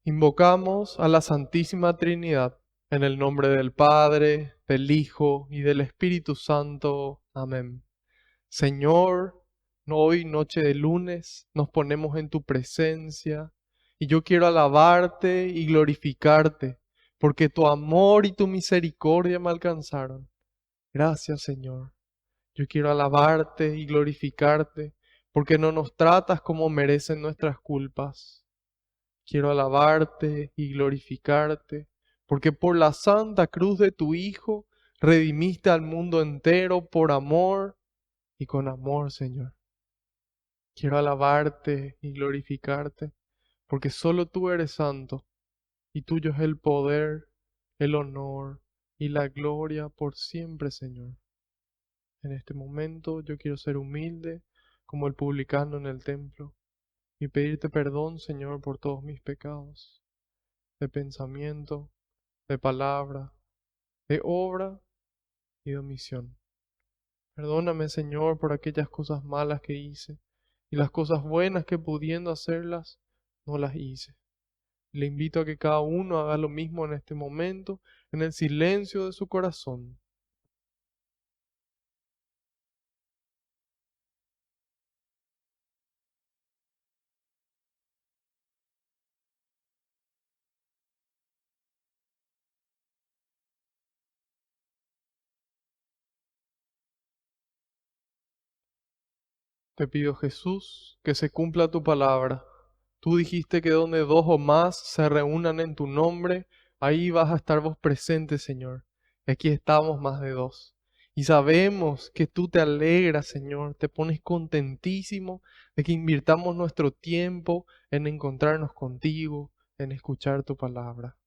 Invocamos a la Santísima Trinidad, en el nombre del Padre, del Hijo y del Espíritu Santo. Amén. Señor, hoy, noche de lunes, nos ponemos en tu presencia y yo quiero alabarte y glorificarte, porque tu amor y tu misericordia me alcanzaron. Gracias, Señor. Yo quiero alabarte y glorificarte, porque no nos tratas como merecen nuestras culpas. Quiero alabarte y glorificarte, porque por la santa cruz de tu Hijo redimiste al mundo entero por amor y con amor, Señor. Quiero alabarte y glorificarte, porque solo tú eres santo, y tuyo es el poder, el honor y la gloria por siempre, Señor. En este momento yo quiero ser humilde como el publicano en el templo y pedirte perdón, Señor, por todos mis pecados, de pensamiento, de palabra, de obra y de omisión. Perdóname, Señor, por aquellas cosas malas que hice y las cosas buenas que pudiendo hacerlas, no las hice. Le invito a que cada uno haga lo mismo en este momento, en el silencio de su corazón. Te pido, Jesús, que se cumpla tu palabra. Tú dijiste que donde dos o más se reúnan en tu nombre, ahí vas a estar vos presente, Señor. Y aquí estamos más de dos. Y sabemos que tú te alegras, Señor, te pones contentísimo de que invirtamos nuestro tiempo en encontrarnos contigo, en escuchar tu palabra.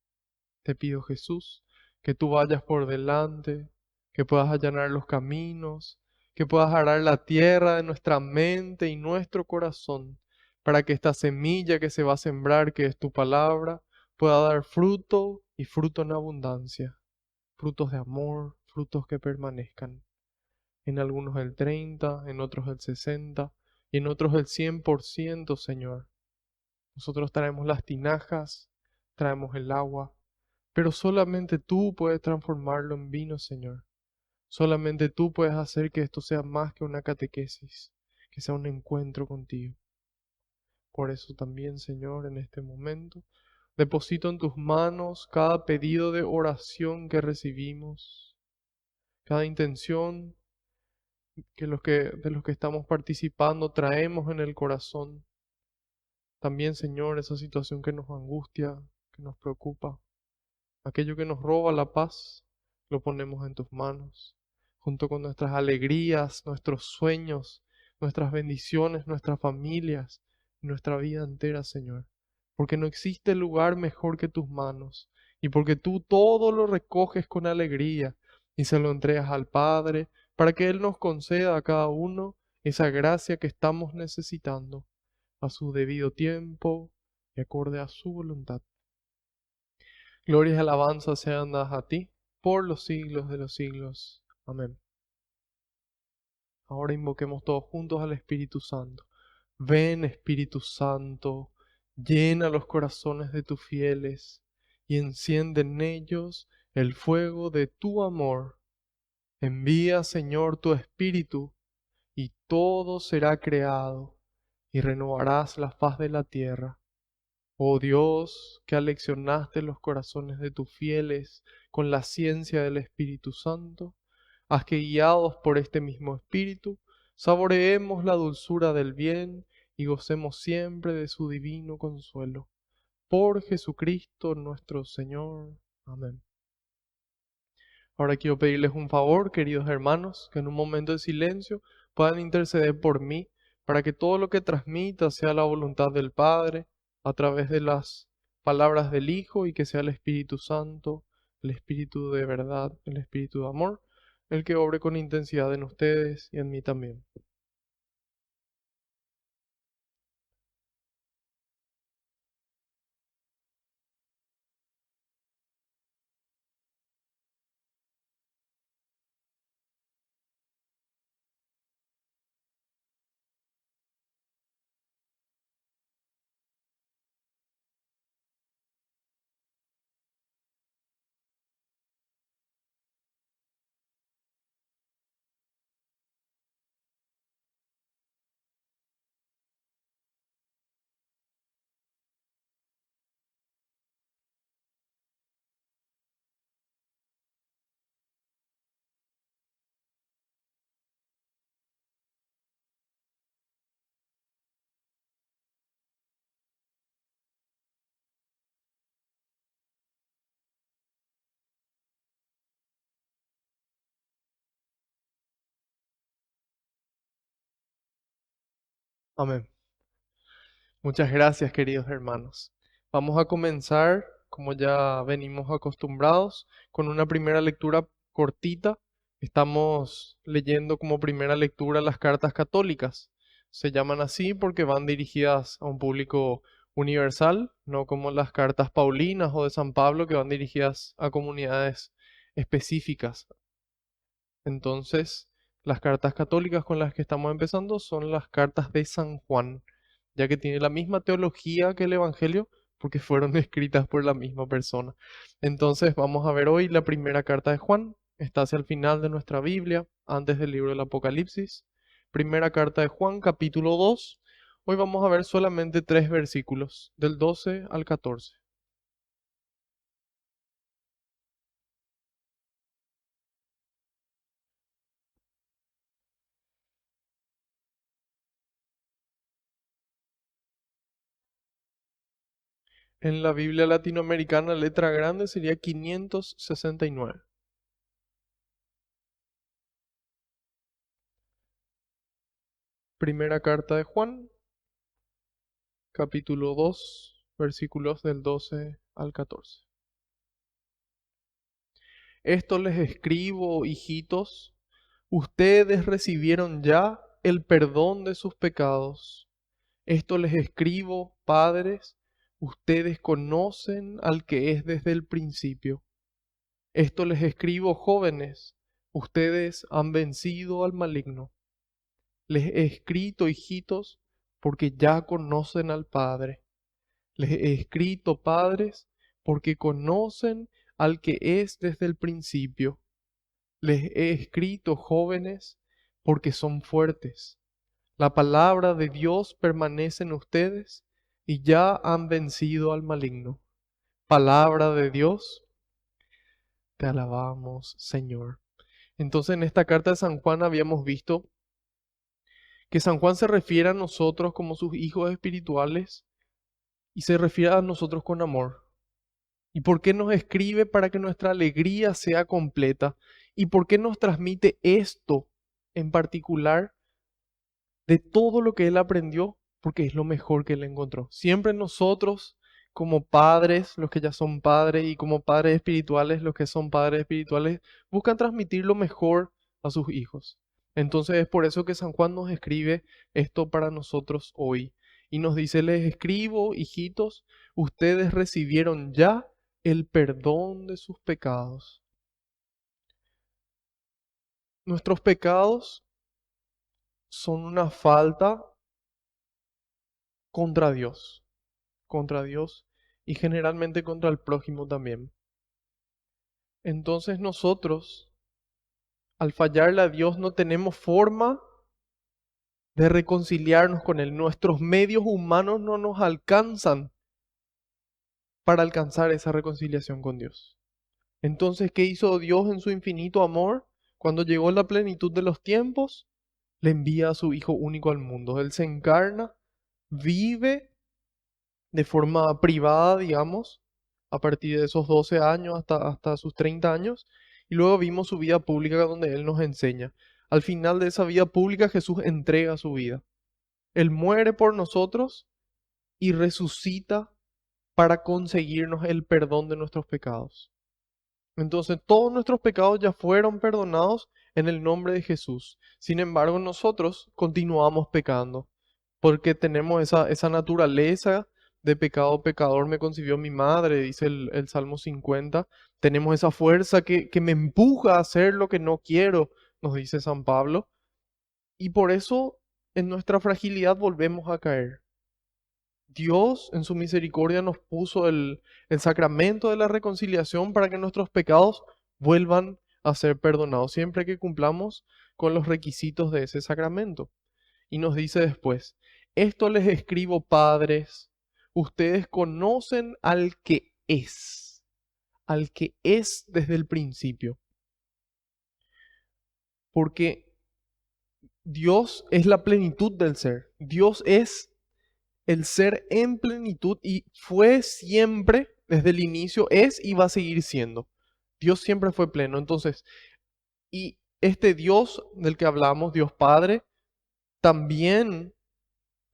Te pido, Jesús, que tú vayas por delante, que puedas allanar los caminos, que puedas arar la tierra de nuestra mente y nuestro corazón, para que esta semilla que se va a sembrar, que es tu palabra, pueda dar fruto y fruto en abundancia, frutos de amor, frutos que permanezcan. En algunos el 30, en otros el 60 y en otros el 100%, Señor. Nosotros traemos las tinajas, traemos el agua, pero solamente tú puedes transformarlo en vino, Señor. Solamente tú puedes hacer que esto sea más que una catequesis, que sea un encuentro contigo. Por eso también, Señor, en este momento, deposito en tus manos cada pedido de oración que recibimos, cada intención de los que estamos participando traemos en el corazón. También, Señor, esa situación que nos angustia, que nos preocupa. Aquello que nos roba la paz, lo ponemos en tus manos, junto con nuestras alegrías, nuestros sueños, nuestras bendiciones, nuestras familias, nuestra vida entera, Señor. Porque no existe lugar mejor que tus manos, y porque tú todo lo recoges con alegría y se lo entregas al Padre, para que Él nos conceda a cada uno esa gracia que estamos necesitando, a su debido tiempo y acorde a su voluntad. Gloria y alabanza sean dadas a ti por los siglos de los siglos. Amén. Ahora invoquemos todos juntos al Espíritu Santo. Ven, Espíritu Santo, llena los corazones de tus fieles y enciende en ellos el fuego de tu amor. Envía, Señor, tu Espíritu y todo será creado y renovarás la faz de la tierra. Oh Dios, que aleccionaste los corazones de tus fieles con la ciencia del Espíritu Santo, haz que guiados por este mismo Espíritu, saboreemos la dulzura del bien y gocemos siempre de su divino consuelo. Por Jesucristo nuestro Señor. Amén. Ahora quiero pedirles un favor, queridos hermanos, que en un momento de silencio puedan interceder por mí, para que todo lo que transmita sea la voluntad del Padre, a través de las palabras del Hijo, y que sea el Espíritu Santo, el Espíritu de verdad, el Espíritu de amor, el que obre con intensidad en ustedes y en mí también. Amén. Muchas gracias, queridos hermanos. Vamos a comenzar, como ya venimos acostumbrados, con una primera lectura cortita. Estamos leyendo como primera lectura las cartas católicas. Se llaman así porque van dirigidas a un público universal, no como las cartas paulinas o de San Pablo que van dirigidas a comunidades específicas. Entonces, las cartas católicas con las que estamos empezando son las cartas de San Juan, ya que tiene la misma teología que el Evangelio, porque fueron escritas por la misma persona. Entonces, vamos a ver hoy la primera carta de Juan. Está hacia el final de nuestra Biblia, antes del libro del Apocalipsis. Primera carta de Juan, capítulo 2. Hoy vamos a ver solamente 3 versículos, del 12 al 14. En la Biblia latinoamericana, letra grande sería 569. Primera carta de Juan, capítulo 2, versículos del 12 al 14. Esto les escribo, hijitos, ustedes recibieron ya el perdón de sus pecados. Esto les escribo, padres, ustedes conocen al que es desde el principio. Esto les escribo, jóvenes, ustedes han vencido al maligno. Les he escrito, hijitos, porque ya conocen al Padre. Les he escrito, padres, porque conocen al que es desde el principio. Les he escrito, jóvenes, porque son fuertes. La palabra de Dios permanece en ustedes y ya han vencido al maligno. Palabra de Dios, te alabamos, Señor. Entonces en esta carta de San Juan habíamos visto que San Juan se refiere a nosotros como sus hijos espirituales y se refiere a nosotros con amor. ¿Y por qué nos escribe para que nuestra alegría sea completa? ¿Y por qué nos transmite esto en particular de todo lo que él aprendió? Porque es lo mejor que él encontró. Siempre nosotros, como padres, los que ya son padres, y como padres espirituales, los que son padres espirituales, buscan transmitir lo mejor a sus hijos. Entonces es por eso que San Juan nos escribe esto para nosotros hoy. Y nos dice, les escribo, hijitos, ustedes recibieron ya el perdón de sus pecados. Nuestros pecados son una falta contra Dios y generalmente contra el prójimo también. Entonces nosotros, al fallarle a Dios, no tenemos forma de reconciliarnos con Él. Nuestros medios humanos no nos alcanzan para alcanzar esa reconciliación con Dios. Entonces, ¿qué hizo Dios en su infinito amor? Cuando llegó la plenitud de los tiempos, le envía a su Hijo único al mundo. Él se encarna, vive de forma privada, digamos, a partir de esos 12 años hasta sus 30 años, y luego vimos su vida pública donde Él nos enseña. Al final de esa vida pública Jesús entrega su vida. Él muere por nosotros y resucita para conseguirnos el perdón de nuestros pecados. Entonces todos nuestros pecados ya fueron perdonados en el nombre de Jesús. Sin embargo, nosotros continuamos pecando porque tenemos esa naturaleza de pecado. Pecador me concibió mi madre, dice el Salmo 50. Tenemos esa fuerza que me empuja a hacer lo que no quiero, nos dice San Pablo. Y por eso en nuestra fragilidad volvemos a caer. Dios en su misericordia nos puso el sacramento de la reconciliación para que nuestros pecados vuelvan a ser perdonados siempre que cumplamos con los requisitos de ese sacramento. Y nos dice después, esto les escribo, padres, ustedes conocen al que es desde el principio, porque Dios es la plenitud del ser, Dios es el ser en plenitud y fue siempre, desde el inicio, es y va a seguir siendo. Dios siempre fue pleno. Entonces, y este Dios del que hablamos, Dios Padre, también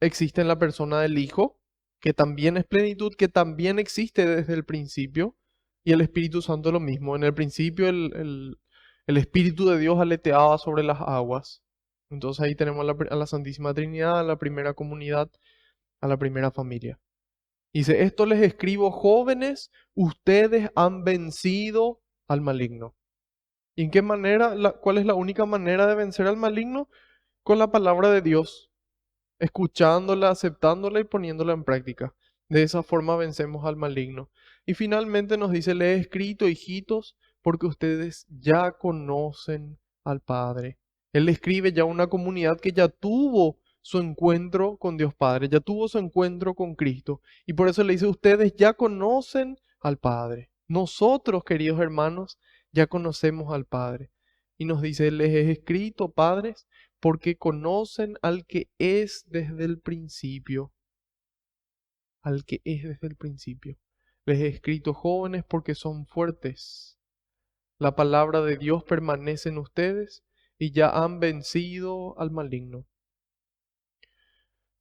existe en la persona del Hijo, que también es plenitud, que también existe desde el principio, y el Espíritu Santo lo mismo. En el principio el Espíritu de Dios aleteaba sobre las aguas. Entonces ahí tenemos a la Santísima Trinidad, a la primera comunidad, a la primera familia. Dice, esto les escribo jóvenes, ustedes han vencido al maligno. ¿Y en qué manera? ¿Cuál es la única manera de vencer al maligno? Con la palabra de Dios, escuchándola, aceptándola y poniéndola en práctica. De esa forma vencemos al maligno. Y finalmente nos dice, le he escrito, hijitos, porque ustedes ya conocen al Padre. Él escribe ya a una comunidad que ya tuvo su encuentro con Dios Padre, ya tuvo su encuentro con Cristo. Y por eso le dice, ustedes ya conocen al Padre. Nosotros, queridos hermanos, ya conocemos al Padre. Y nos dice, les he escrito, padres, porque conocen al que es desde el principio, al que es desde el principio. Les he escrito jóvenes porque son fuertes. La palabra de Dios permanece en ustedes y ya han vencido al maligno.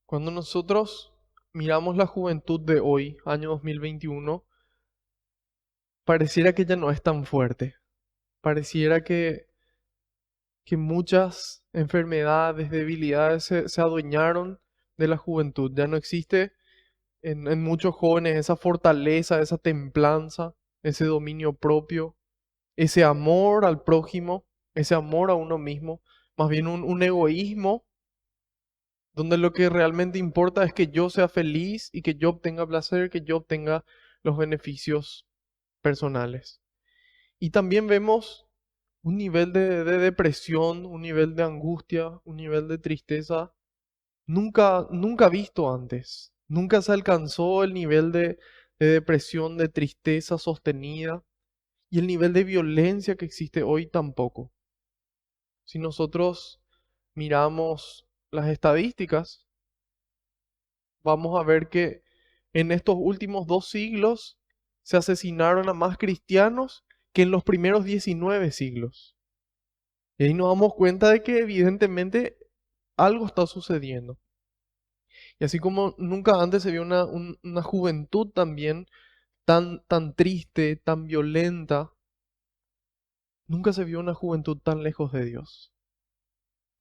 Cuando nosotros miramos la juventud de hoy, año 2021, pareciera que ya no es tan fuerte. Pareciera que muchas enfermedades, debilidades se adueñaron de la juventud. Ya no existe en muchos jóvenes esa fortaleza, esa templanza, ese dominio propio, ese amor al prójimo, ese amor a uno mismo, más bien un egoísmo donde lo que realmente importa es que yo sea feliz y que yo obtenga placer, que yo obtenga los beneficios personales. Y también vemos un nivel de depresión, un nivel de angustia, un nivel de tristeza nunca visto antes. Nunca se alcanzó el nivel de depresión, de tristeza sostenida y el nivel de violencia que existe hoy tampoco. Si nosotros miramos las estadísticas, vamos a ver que en estos últimos 2 siglos se asesinaron a más cristianos que en los primeros 19 siglos. Y ahí nos damos cuenta de que evidentemente algo está sucediendo. Y así como nunca antes se vio una juventud también tan triste, tan violenta, nunca se vio una juventud tan lejos de Dios.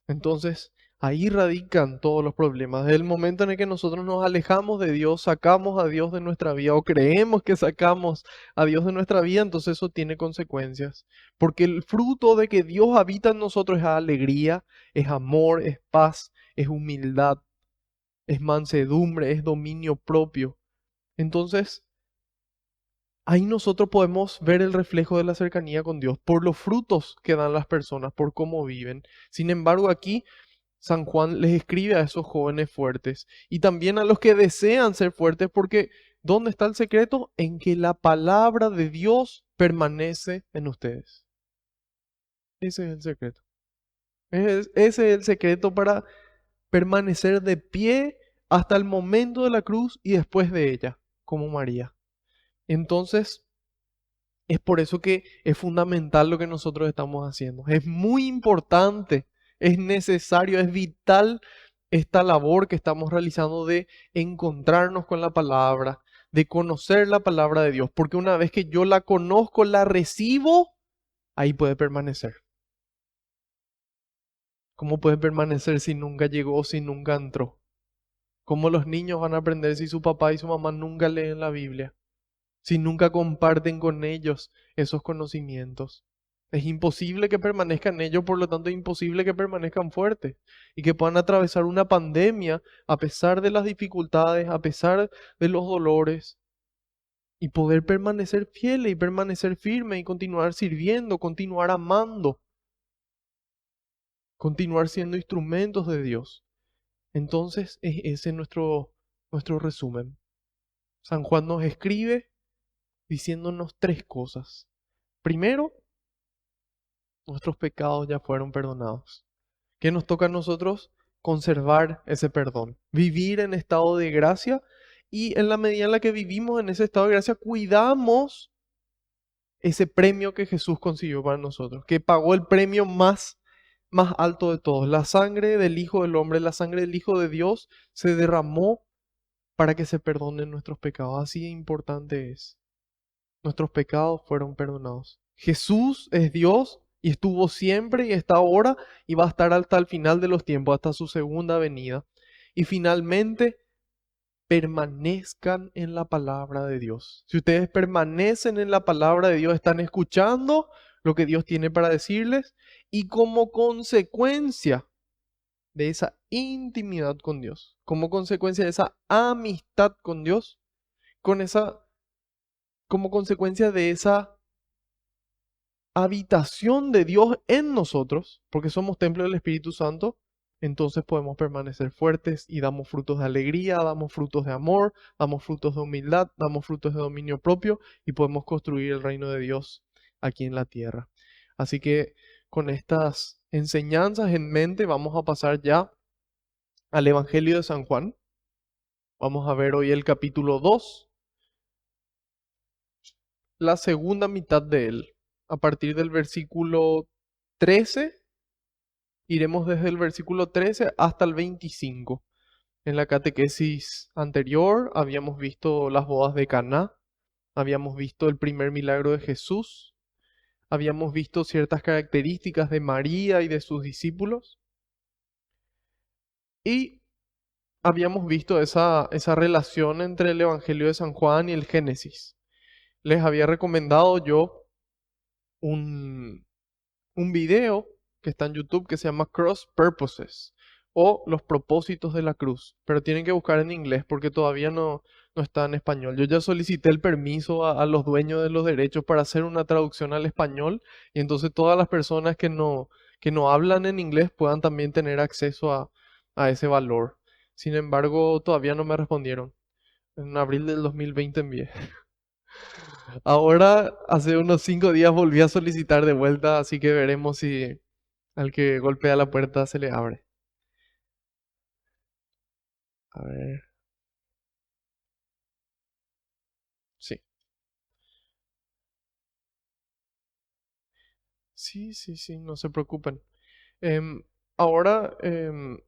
Entonces, ahí radican todos los problemas. Desde el momento en el que nosotros nos alejamos de Dios, sacamos a Dios de nuestra vida o creemos que sacamos a Dios de nuestra vida, entonces eso tiene consecuencias. Porque el fruto de que Dios habita en nosotros es alegría, es amor, es paz, es humildad, es mansedumbre, es dominio propio. Entonces, ahí nosotros podemos ver el reflejo de la cercanía con Dios por los frutos que dan las personas, por cómo viven. Sin embargo, aquí San Juan les escribe a esos jóvenes fuertes y también a los que desean ser fuertes, porque ¿dónde está el secreto? En que la palabra de Dios permanece en ustedes. Ese es el secreto. Ese es el secreto para permanecer de pie hasta el momento de la cruz y después de ella, como María. Entonces, es por eso que es fundamental lo que nosotros estamos haciendo. Es muy importante, es necesario, es vital esta labor que estamos realizando de encontrarnos con la palabra, de conocer la palabra de Dios, porque una vez que yo la conozco, la recibo, ahí puede permanecer. ¿Cómo puede permanecer si nunca llegó, si nunca entró? ¿Cómo los niños van a aprender si su papá y su mamá nunca leen la Biblia? Si nunca comparten con ellos esos conocimientos? Es imposible que permanezcan ellos, por lo tanto es imposible que permanezcan fuertes y que puedan atravesar una pandemia a pesar de las dificultades, a pesar de los dolores y poder permanecer fieles y permanecer firmes y continuar sirviendo, continuar amando, continuar siendo instrumentos de Dios. Entonces es ese nuestro resumen. San Juan nos escribe diciéndonos 3 cosas. Primero, nuestros pecados ya fueron perdonados. ¿Qué nos toca a nosotros? Conservar ese perdón, vivir en estado de gracia y en la medida en la que vivimos en ese estado de gracia, cuidamos ese premio que Jesús consiguió para nosotros, que pagó el premio más, más alto de todos. La sangre del Hijo del Hombre, la sangre del Hijo de Dios se derramó para que se perdonen nuestros pecados. Así de importante es. Nuestros pecados fueron perdonados. Jesús es Dios y estuvo siempre y está ahora y va a estar hasta el final de los tiempos, hasta su segunda venida. Y finalmente, permanezcan en la palabra de Dios. Si ustedes permanecen en la palabra de Dios, están escuchando lo que Dios tiene para decirles y como consecuencia de esa intimidad con Dios, como consecuencia de esa amistad con Dios, con esa, como consecuencia de esa habitación de Dios en nosotros, porque somos templo del Espíritu Santo, entonces podemos permanecer fuertes y damos frutos de alegría, damos frutos de amor, damos frutos de humildad, damos frutos de dominio propio y podemos construir el reino de Dios aquí en la tierra. Así que con estas enseñanzas en mente vamos a pasar ya al Evangelio de San Juan. Vamos a ver hoy el capítulo 2, la segunda mitad de él. A partir del versículo 13, iremos desde el versículo 13 hasta el 25. En la catequesis anterior habíamos visto las bodas de Caná, habíamos visto el primer milagro de Jesús, habíamos visto ciertas características de María y de sus discípulos y habíamos visto esa relación entre el Evangelio de San Juan y el Génesis. Les había recomendado yo un, un video que está en YouTube que se llama Cross Purposes o Los propósitos de la cruz, pero tienen que buscar en inglés porque todavía no está en español. Yo ya solicité el permiso a los dueños de los derechos para hacer una traducción al español y entonces todas las personas que no hablan en inglés puedan también tener acceso a ese valor. Sin embargo, todavía no me respondieron. En abril del 2020 envié. Ahora, hace unos 5 días volví a solicitar de vuelta, así que veremos si al que golpea la puerta se le abre. A ver, sí. Sí, sí, sí, no se preocupen. Em, ahora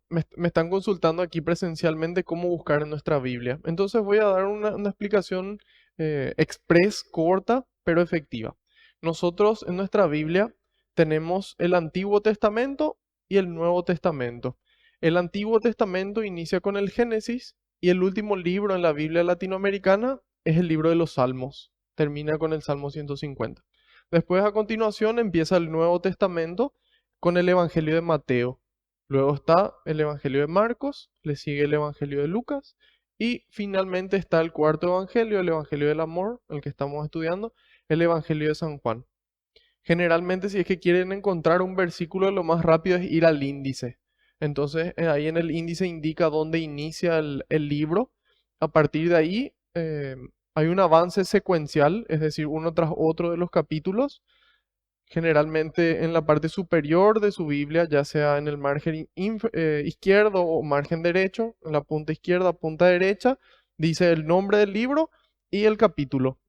me están consultando aquí presencialmente cómo buscar en nuestra Biblia. Entonces voy a dar una explicación express, corta, pero efectiva. Nosotros en nuestra Biblia tenemos el Antiguo Testamento y el Nuevo Testamento. El Antiguo Testamento inicia con el Génesis y el último libro en la Biblia latinoamericana es el libro de los Salmos. Termina con el Salmo 150. Después, a continuación, empieza el Nuevo Testamento con el Evangelio de Mateo. Luego está el Evangelio de Marcos, le sigue el Evangelio de Lucas y finalmente está el cuarto Evangelio, el Evangelio del Amor, el que estamos estudiando, el Evangelio de San Juan. Generalmente, si es que quieren encontrar un versículo, lo más rápido es ir al índice. Entonces, ahí en el índice indica dónde inicia el libro. A partir de ahí, hay un avance secuencial, es decir, uno tras otro de los capítulos. Generalmente en la parte superior de su Biblia, ya sea en el margen izquierdo o margen derecho, en la punta izquierda, punta derecha, dice el nombre del libro y el capítulo.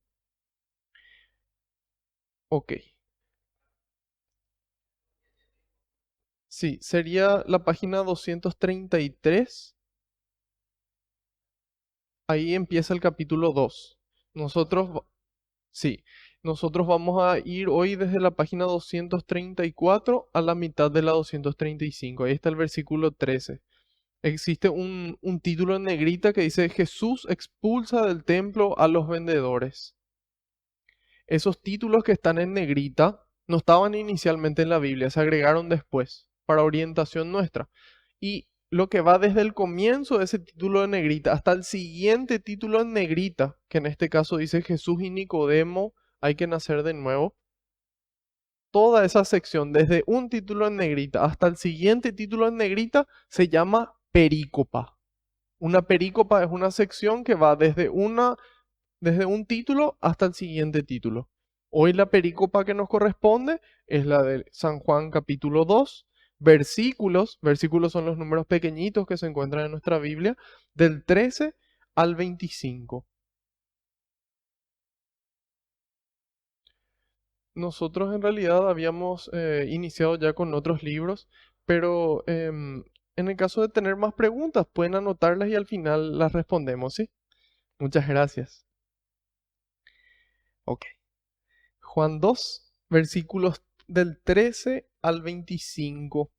Ok. Sí, sería la página 233. Ahí empieza el capítulo 2. Nosotros, sí, nosotros vamos a ir hoy desde la página 234 a la mitad de la 235. Ahí está el versículo 13. Existe un título en negrita que dice Jesús expulsa del templo a los vendedores. Esos títulos que están en negrita no estaban inicialmente en la Biblia, se agregaron después para orientación nuestra. Y lo que va desde el comienzo de ese título de negrita hasta el siguiente título en negrita, que en este caso dice Jesús y Nicodemo, hay que nacer de nuevo. Toda esa sección, desde un título en negrita hasta el siguiente título en negrita, se llama perícopa. Una perícopa es una sección que va desde un título hasta el siguiente título. Hoy la perícopa que nos corresponde es la de San Juan capítulo 2, versículos son los números pequeñitos que se encuentran en nuestra Biblia, del 13 al 25. nosotros en realidad habíamos iniciado ya con otros libros, pero en el caso de tener más preguntas, pueden anotarlas y al final las respondemos, ¿sí? Muchas gracias. Ok. Juan 2, versículos del 13 al 25.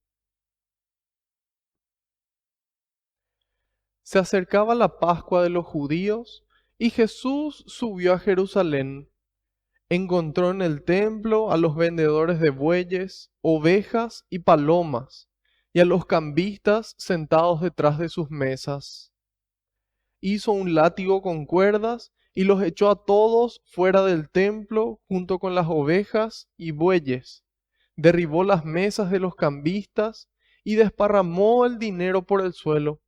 Se acercaba la Pascua de los judíos y Jesús subió a Jerusalén. Encontró en el templo a los vendedores de bueyes, ovejas y palomas, y a los cambistas sentados detrás de sus mesas. Hizo un látigo con cuerdas y los echó a todos fuera del templo junto con las ovejas y bueyes. Derribó las mesas de los cambistas y desparramó el dinero por el suelo.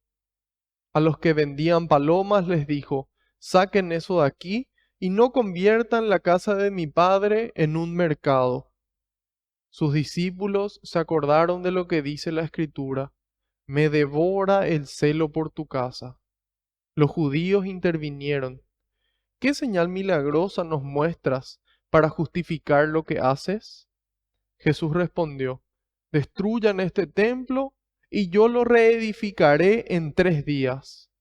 A los que vendían palomas les dijo: saquen eso de aquí y no conviertan la casa de mi padre en un mercado. Sus discípulos se acordaron de lo que dice la Escritura: me devora el celo por tu casa. Los judíos intervinieron: ¿qué señal milagrosa nos muestras para justificar lo que haces? Jesús respondió: destruyan este templo y yo lo reedificaré en 3 días.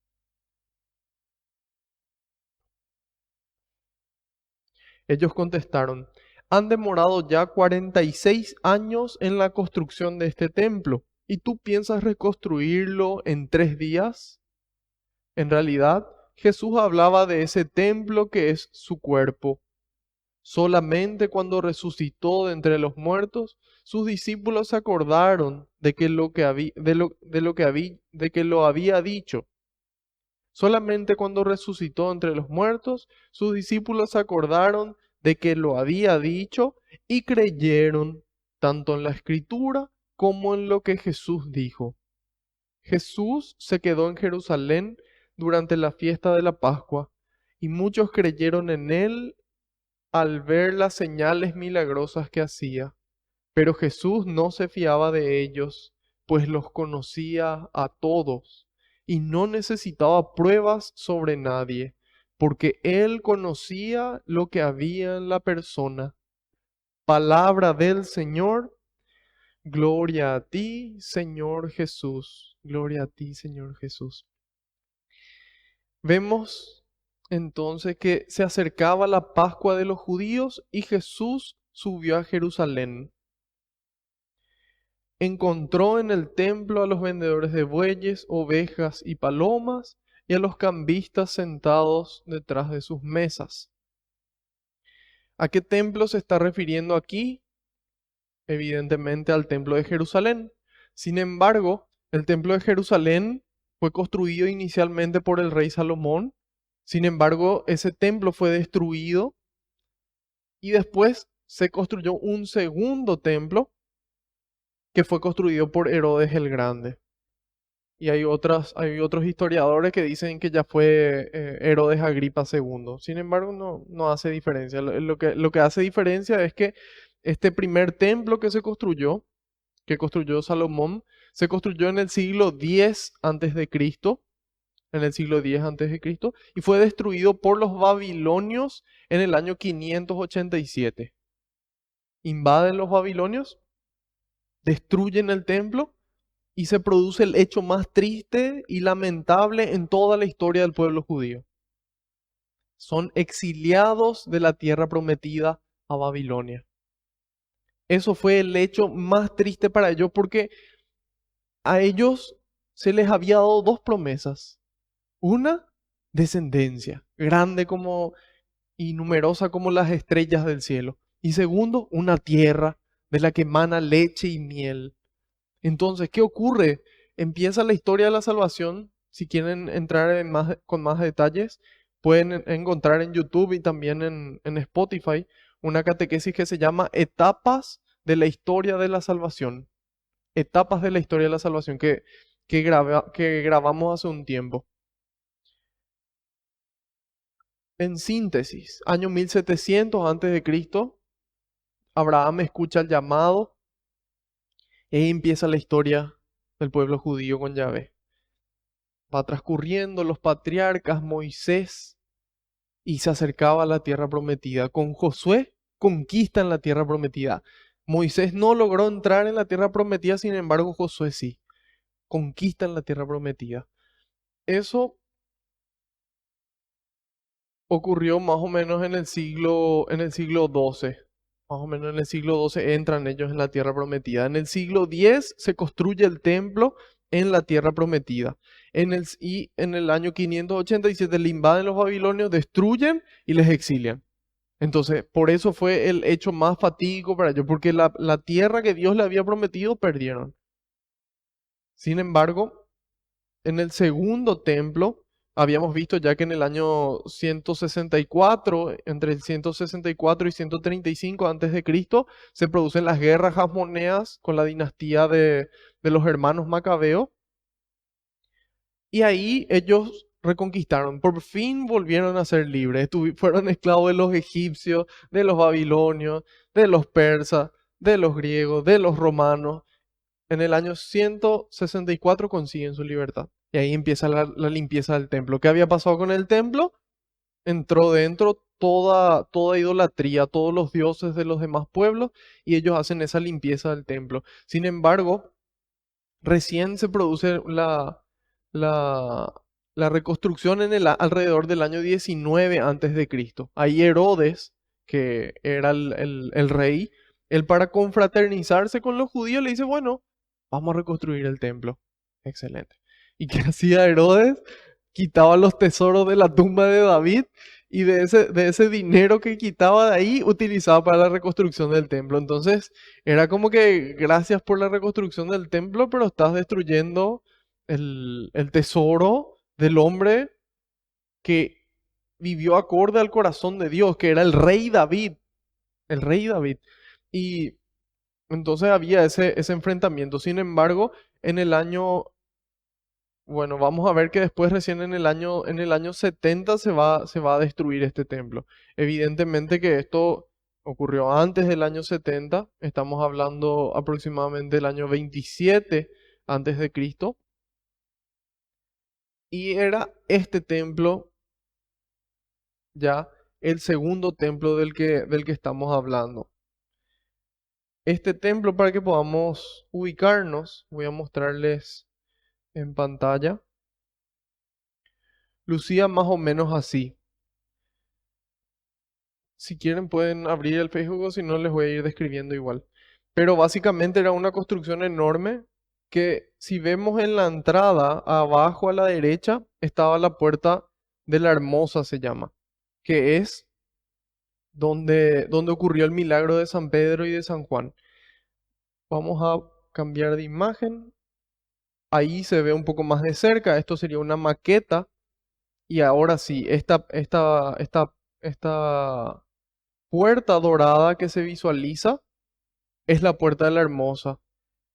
Ellos contestaron: han demorado ya 46 años en la construcción de este templo, ¿y tú piensas reconstruirlo en 3 días? En realidad, Jesús hablaba de ese templo que es su cuerpo. Solamente cuando resucitó de entre los muertos, sus discípulos se acordaron de que lo había dicho. Solamente cuando resucitó entre los muertos, sus discípulos se acordaron de que lo había dicho y creyeron tanto en la Escritura como en lo que Jesús dijo. Jesús se quedó en Jerusalén durante la fiesta de la Pascua y muchos creyeron en él al ver las señales milagrosas que hacía. Pero Jesús no se fiaba de ellos, pues los conocía a todos y no necesitaba pruebas sobre nadie, porque él conocía lo que había en la persona. Palabra del Señor. Gloria a ti, Señor Jesús. Gloria a ti, Señor Jesús. Vemos entonces que se acercaba la Pascua de los judíos y Jesús subió a Jerusalén. Encontró en el templo a los vendedores de bueyes, ovejas y palomas y a los cambistas sentados detrás de sus mesas. ¿A qué templo se está refiriendo aquí? Evidentemente al templo de Jerusalén. Sin embargo, el templo de Jerusalén fue construido inicialmente por el rey Salomón. Sin embargo, ese templo fue destruido y después se construyó un segundo templo que fue construido por Herodes el Grande. Y hay otros historiadores que dicen que ya fue Herodes Agripa II. Sin embargo, no hace diferencia. Lo que hace diferencia es que este primer templo que construyó Salomón, se construyó en el siglo X antes de Cristo, en el siglo X antes de Cristo, y fue destruido por los babilonios en el año 587. Invaden los babilonios, destruyen el templo y se produce el hecho más triste y lamentable en toda la historia del pueblo judío. Son exiliados de la tierra prometida a Babilonia. Eso fue el hecho más triste para ellos porque a ellos se les había dado dos promesas. Una, descendencia, grande como y numerosa como las estrellas del cielo. Y segundo, una tierra de la que emana leche y miel. Entonces, ¿qué ocurre? Empieza la historia de la salvación. Si quieren entrar con más detalles, pueden encontrar en YouTube y también en Spotify una catequesis que se llama Etapas de la historia de la salvación. Etapas de la historia de la salvación que grabamos hace un tiempo. En síntesis, año 1700 antes de Cristo, Abraham escucha el llamado y ahí empieza la historia del pueblo judío con Yahvé. Va transcurriendo los patriarcas, Moisés, y se acercaba a la tierra prometida. Con Josué conquistan la tierra prometida. Moisés no logró entrar en la tierra prometida, sin embargo Josué sí, conquistan la tierra prometida. Eso ocurrió más o menos en el siglo XII. Más o menos en el siglo XII entran ellos en la tierra prometida. En el siglo X se construye el templo en la tierra prometida. Y en el año 587 le invaden los babilonios, destruyen y les exilian. Entonces, por eso fue el hecho más fatídico para ellos, porque la tierra que Dios le había prometido perdieron. Sin embargo, en el segundo templo, habíamos visto ya que en el año 164, entre el 164 y 135 antes de Cristo, se producen las guerras hasmoneas con la dinastía de los hermanos Macabeos. Y ahí ellos reconquistaron, por fin volvieron a ser libres. Fueron esclavos de los egipcios, de los babilonios, de los persas, de los griegos, de los romanos. En el año 164 consiguen su libertad. Y ahí empieza la limpieza del templo. ¿Qué había pasado con el templo? Entró dentro toda idolatría, todos los dioses de los demás pueblos, y ellos hacen esa limpieza del templo. Sin embargo, recién se produce la, la reconstrucción alrededor del año 19 antes de Cristo. Ahí Herodes, que era el rey, él para confraternizarse con los judíos le dice, bueno, vamos a reconstruir el templo. Excelente. ¿Y qué hacía Herodes? Quitaba los tesoros de la tumba de David y de ese dinero que quitaba de ahí utilizaba para la reconstrucción del templo. Entonces, era como que gracias por la reconstrucción del templo, pero estás destruyendo el tesoro del hombre que vivió acorde al corazón de Dios, que era el rey David, el rey David. Y entonces había ese enfrentamiento. Sin embargo, en el año, bueno, vamos a ver que después recién en el año 70 se va a destruir este templo. Evidentemente que esto ocurrió antes del año 70, estamos hablando aproximadamente del año 27 antes de Cristo, y era este templo ya el segundo templo del que estamos hablando. Este templo, para que podamos ubicarnos, voy a mostrarles en pantalla, lucía más o menos así. Si quieren pueden abrir el Facebook o si no les voy a ir describiendo igual. Pero básicamente era una construcción enorme que si vemos en la entrada, abajo a la derecha, estaba la puerta de la Hermosa, se llama, que es donde ocurrió el milagro de San Pedro y de San Juan. Vamos a cambiar de imagen. Ahí se ve un poco más de cerca. Esto sería una maqueta. Y ahora sí, esta puerta dorada que se visualiza es la puerta de la Hermosa.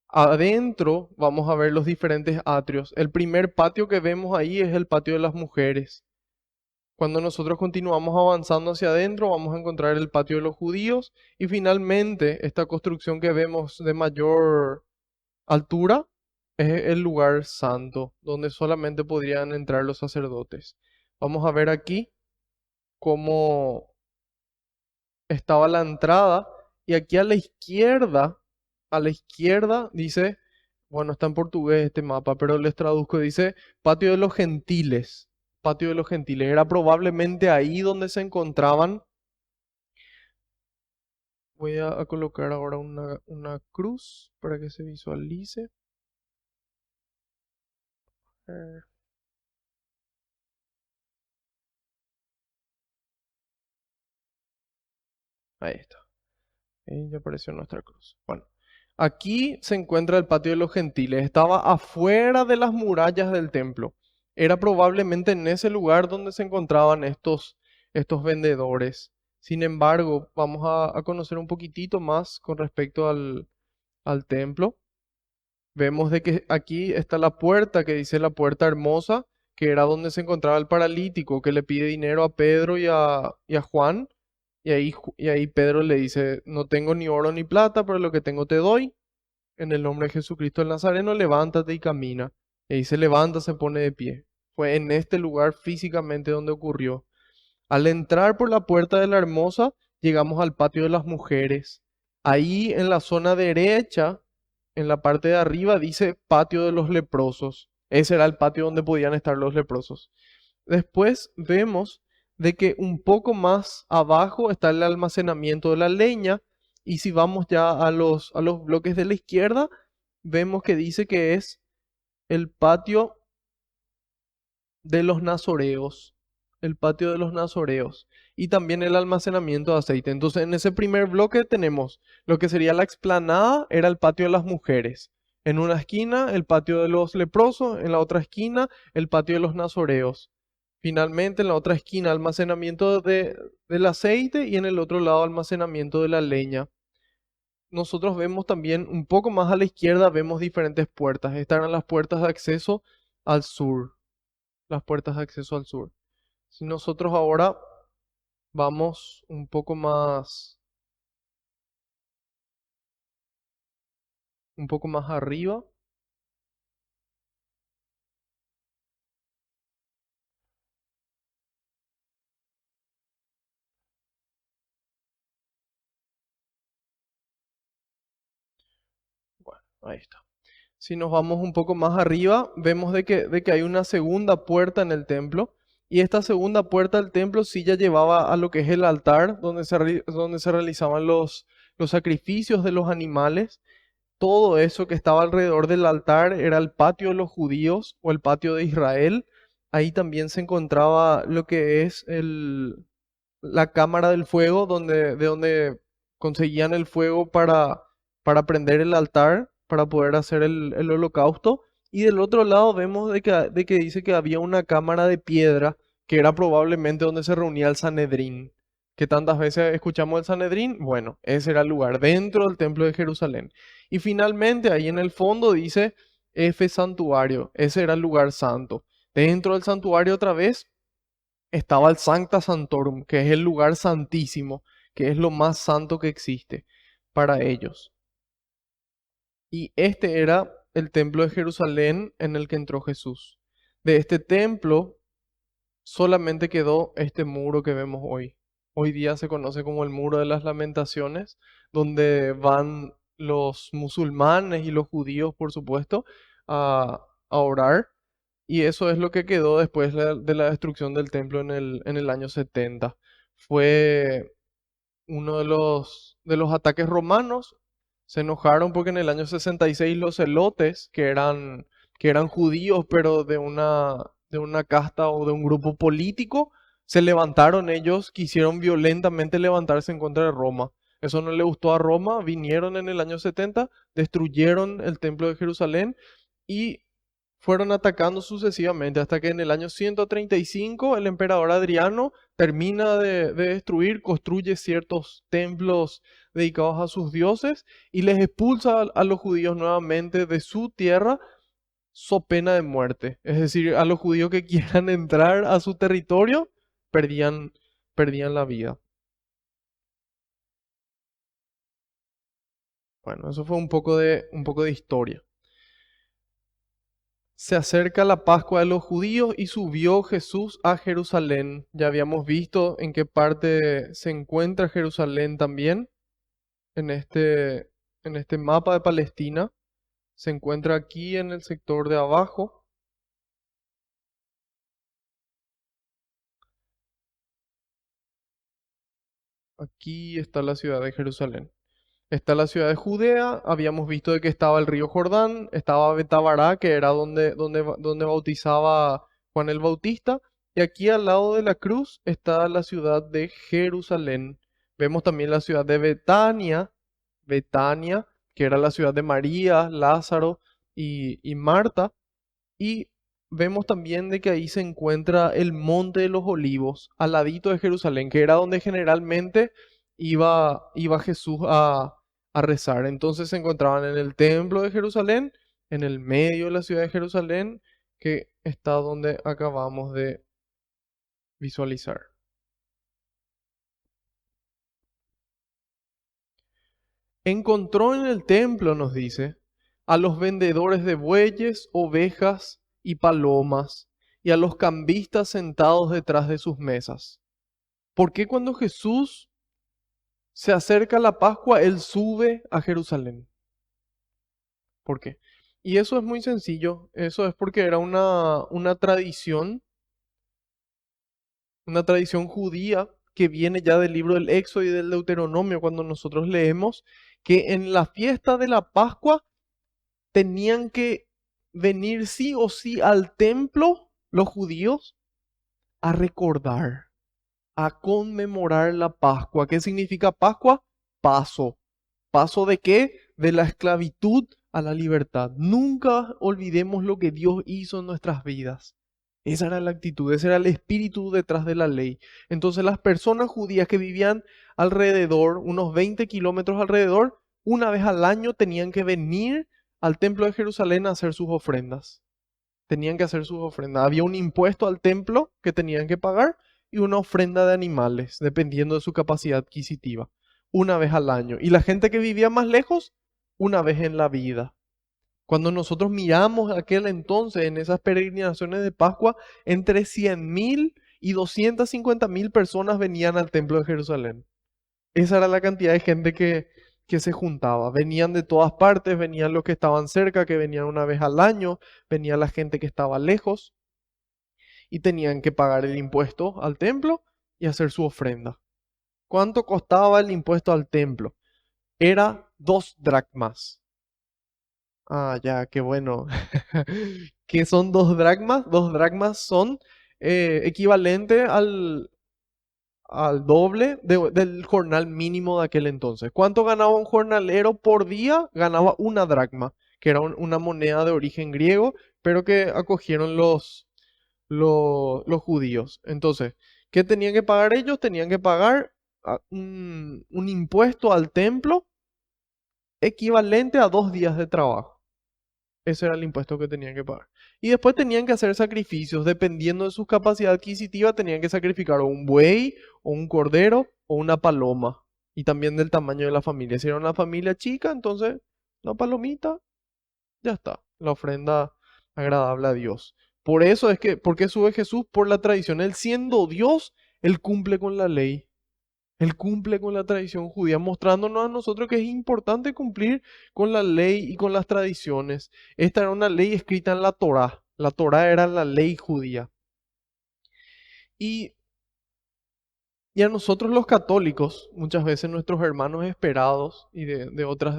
Adentro vamos a ver los diferentes atrios. El primer patio que vemos ahí es el patio de las mujeres. Cuando nosotros continuamos avanzando hacia adentro, vamos a encontrar el patio de los judíos y finalmente esta construcción que vemos de mayor altura es el lugar santo, donde solamente podrían entrar los sacerdotes. Vamos a ver aquí cómo estaba la entrada y aquí a la izquierda dice, bueno, está en portugués este mapa, pero les traduzco, dice patio de los gentiles, patio de los gentiles. Era probablemente ahí donde se encontraban. Voy a colocar ahora una cruz para que se visualice. Eh, Ahí está. Y ya apareció nuestra cruz. Bueno, aquí se encuentra el patio de los gentiles. Estaba afuera de las murallas del templo. Era probablemente en ese lugar donde se encontraban estos vendedores. Sin embargo, vamos a conocer un poquitito más con respecto al templo. Vemos de que aquí está la puerta que dice la puerta hermosa, que era donde se encontraba el paralítico que le pide dinero a Pedro y a Juan. Y ahí Pedro le dice, no tengo ni oro ni plata, pero lo que tengo te doy. En el nombre de Jesucristo el Nazareno, levántate y camina. Y ahí se levanta, se pone de pie. Fue en este lugar físicamente donde ocurrió. Al entrar por la puerta de la Hermosa, llegamos al patio de las mujeres. Ahí en la zona derecha, en la parte de arriba, dice patio de los leprosos. Ese era el patio donde podían estar los leprosos. Después vemos de que un poco más abajo está el almacenamiento de la leña. Y si vamos ya a los bloques de la izquierda, vemos que dice que es el patio de los nazoreos, el patio de los nazoreos y también el almacenamiento de aceite. Entonces, en ese primer bloque tenemos lo que sería la explanada, era el patio de las mujeres. En una esquina, el patio de los leprosos, en la otra esquina, el patio de los nazoreos. Finalmente, en la otra esquina, almacenamiento del aceite y en el otro lado, almacenamiento de la leña. Nosotros vemos también un poco más a la izquierda, vemos diferentes puertas. Estas eran las puertas de acceso al sur, las puertas de acceso al sur. Si nosotros ahora vamos un poco más arriba, bueno, ahí está. Si nos vamos un poco más arriba, vemos de que hay una segunda puerta en el templo. Y esta segunda puerta del templo sí ya llevaba a lo que es el altar, donde se realizaban los sacrificios de los animales. Todo eso que estaba alrededor del altar era el patio de los judíos o el patio de Israel. Ahí también se encontraba lo que es la cámara del fuego, de donde conseguían el fuego para prender el altar, para poder hacer el holocausto. Y del otro lado vemos de que dice que había una cámara de piedra, que era probablemente donde se reunía el Sanedrín. Que tantas veces escuchamos el Sanedrín, bueno, ese era el lugar dentro del templo de Jerusalén. Y finalmente ahí en el fondo dice F santuario, ese era el lugar santo. Dentro del santuario otra vez estaba el Sancta Santorum, que es el lugar santísimo, que es lo más santo que existe para ellos. Y este era el templo de Jerusalén en el que entró Jesús. De este templo solamente quedó este muro que vemos hoy. Hoy día se conoce como el Muro de las Lamentaciones, donde van los musulmanes y los judíos, por supuesto, a orar. Y eso es lo que quedó después de la destrucción del templo en el año 70. Fue uno de los ataques romanos. Se enojaron porque en el año 66 los celotes, que eran judíos, pero de una casta o de un grupo político, se levantaron ellos, quisieron violentamente levantarse en contra de Roma. Eso no le gustó a Roma, vinieron en el año 70, destruyeron el templo de Jerusalén y fueron atacando sucesivamente hasta que en el año 135 el emperador Adriano termina de destruir, construye ciertos templos dedicados a sus dioses y les expulsa a los judíos nuevamente de su tierra so pena de muerte. Es decir, a los judíos que quieran entrar a su territorio perdían, perdían la vida. Bueno, eso fue un poco de historia. Se acerca la Pascua de los judíos y subió Jesús a Jerusalén. Ya habíamos visto en qué parte se encuentra Jerusalén también, en en este mapa de Palestina. Se encuentra aquí en el sector de abajo. Aquí está la ciudad de Jerusalén. Está la ciudad de Judea, habíamos visto de que estaba el río Jordán, estaba Betabará, que era donde bautizaba Juan el Bautista, y aquí al lado de la cruz está la ciudad de Jerusalén. Vemos también la ciudad de Betania, que era la ciudad de María, Lázaro y Marta, y vemos también de que ahí se encuentra el Monte de los Olivos, al ladito de Jerusalén, que era donde generalmente iba Jesús a rezar. Entonces se encontraban en el templo de Jerusalén, en el medio de la ciudad de Jerusalén, que está donde acabamos de visualizar. Encontró en el templo, nos dice, a los vendedores de bueyes, ovejas y palomas, y a los cambistas sentados detrás de sus mesas. ¿Por qué cuando Jesús Se acerca la Pascua, él sube a Jerusalén. ¿Por qué? Y eso es muy sencillo. Eso es porque era una tradición judía que viene ya del libro del Éxodo y del Deuteronomio, cuando nosotros leemos que en la fiesta de la Pascua tenían que venir sí o sí al templo los judíos a recordar, a conmemorar la Pascua. ¿Qué significa Pascua? Paso. ¿Paso de qué? De la esclavitud a la libertad. Nunca olvidemos lo que Dios hizo en nuestras vidas. Esa era la actitud, ese era el espíritu detrás de la ley. Entonces las personas judías que vivían alrededor, unos 20 kilómetros alrededor, una vez al año tenían que venir al templo de Jerusalén a hacer sus ofrendas. Tenían que hacer sus ofrendas. Había un impuesto al templo que tenían que pagar y una ofrenda de animales, dependiendo de su capacidad adquisitiva, una vez al año. Y la gente que vivía más lejos, una vez en la vida. Cuando nosotros miramos aquel entonces en esas peregrinaciones de Pascua, entre 100.000 y 250.000 personas venían al templo de Jerusalén. Esa era la cantidad de gente que se juntaba. Venían de todas partes, venían los que estaban cerca, que venían una vez al año, venía la gente que estaba lejos y tenían que pagar el impuesto al templo y hacer su ofrenda. ¿Cuánto costaba el impuesto al templo? Era 2 dracmas. Ah, ya, qué bueno. ¿Qué son 2 dracmas? 2 dracmas son equivalente al doble del jornal mínimo de aquel entonces. ¿Cuánto ganaba un jornalero por día? Ganaba 1 dracma, que era una moneda de origen griego, pero que acogieron los judíos. Entonces, ¿qué tenían que pagar ellos? Tenían que pagar un impuesto al templo equivalente a 2 días de trabajo. Ese era el impuesto que tenían que pagar. Y después tenían que hacer sacrificios, dependiendo de su capacidad adquisitiva, tenían que sacrificar o un buey, o un cordero, o una paloma. Y también del tamaño de la familia. Si era una familia chica, entonces la palomita, ya está. La ofrenda agradable a Dios. Por eso es que, ¿por qué sube Jesús? Por la tradición. Él siendo Dios, él cumple con la ley. Él cumple con la tradición judía, mostrándonos a nosotros que es importante cumplir con la ley y con las tradiciones. Esta era una ley escrita en la Torá. La Torá era la ley judía. Y, y a nosotros los católicos, muchas veces nuestros hermanos esperados y de otras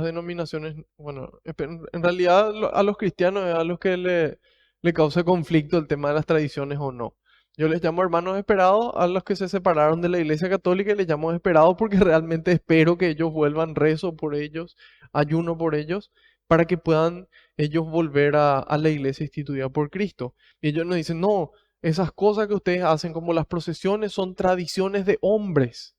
denominaciones, bueno, en realidad a los cristianos es a los que le causa conflicto el tema de las tradiciones o no. Yo les llamo hermanos esperados a los que se separaron de la Iglesia Católica y les llamo esperados porque realmente espero que ellos vuelvan, rezo por ellos, ayuno por ellos, para que puedan ellos volver a la iglesia instituida por Cristo. Y ellos nos dicen, no, esas cosas que ustedes hacen como las procesiones son tradiciones de hombres.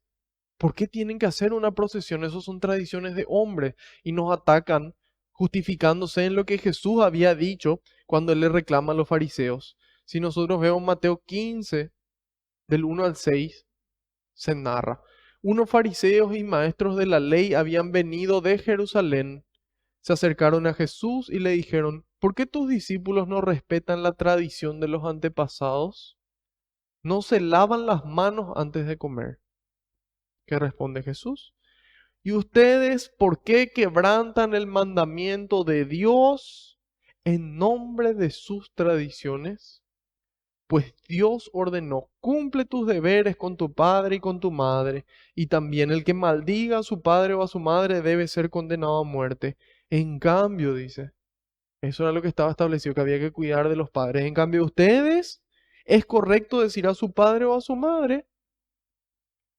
¿Por qué tienen que hacer una procesión? Eso son tradiciones de hombres. Y nos atacan justificándose en lo que Jesús había dicho cuando él le reclama a los fariseos. Si nosotros vemos Mateo 15, del 1 al 6, se narra. Unos fariseos y maestros de la ley habían venido de Jerusalén, se acercaron a Jesús y le dijeron, ¿por qué tus discípulos no respetan la tradición de los antepasados? ¿No se lavan las manos antes de comer? ¿Qué responde Jesús? ¿Y ustedes por qué quebrantan el mandamiento de Dios en nombre de sus tradiciones? Pues Dios ordenó, cumple tus deberes con tu padre y con tu madre, y también el que maldiga a su padre o a su madre debe ser condenado a muerte. En cambio, dice, eso era lo que estaba establecido, que había que cuidar de los padres. En cambio, ustedes, es correcto decir a su padre o a su madre,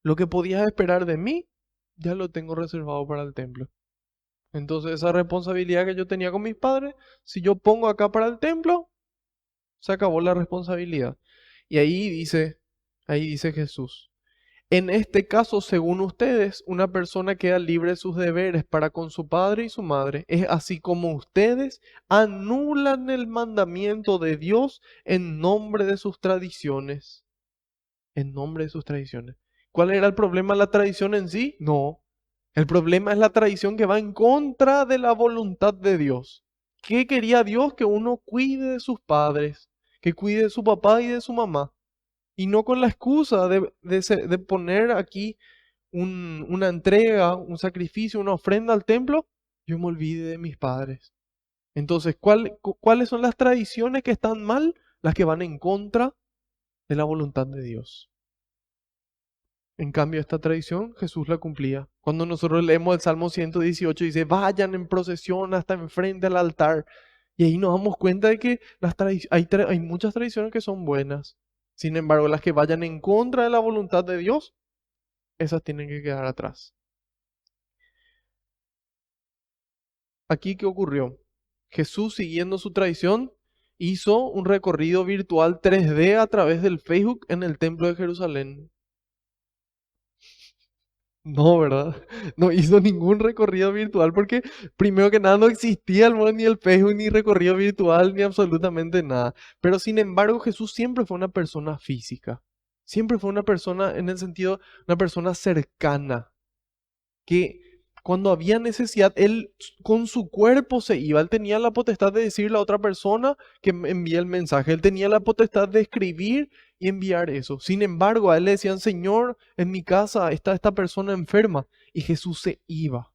lo que podías esperar de mí, ya lo tengo reservado para el templo. Entonces, esa responsabilidad que yo tenía con mis padres, si yo pongo acá para el templo, se acabó la responsabilidad. Y ahí dice Jesús. En este caso, según ustedes, una persona queda libre de sus deberes para con su padre y su madre. Es así como ustedes anulan el mandamiento de Dios en nombre de sus tradiciones. En nombre de sus tradiciones. ¿Cuál era el problema de la tradición en sí? No. El problema es la tradición que va en contra de la voluntad de Dios. ¿Qué quería Dios? Que uno cuide de sus padres, que cuide de su papá y de su mamá. Y no con la excusa de poner aquí una entrega, un sacrificio, una ofrenda al templo, yo me olvide de mis padres. Entonces, ¿cuáles son las tradiciones que están mal? Las que van en contra de la voluntad de Dios. En cambio, esta tradición Jesús la cumplía. Cuando nosotros leemos el Salmo 118, dice, vayan en procesión hasta enfrente al altar. Y ahí nos damos cuenta de que hay muchas tradiciones que son buenas. Sin embargo, las que vayan en contra de la voluntad de Dios, esas tienen que quedar atrás. Aquí, ¿qué ocurrió? Jesús, siguiendo su tradición, hizo un recorrido virtual 3D a través del Facebook en el Templo de Jerusalén. No, ¿verdad? No hizo ningún recorrido virtual porque primero que nada no existía ni el Facebook, ni recorrido virtual, ni absolutamente nada. Pero sin embargo, Jesús siempre fue una persona física. Siempre fue una persona, en el sentido, una persona cercana, que cuando había necesidad, él con su cuerpo se iba. Él tenía la potestad de decirle a otra persona que envíe el mensaje. Él tenía la potestad de escribir y enviar eso. Sin embargo, a él le decían, Señor, en mi casa está esta persona enferma. Y Jesús se iba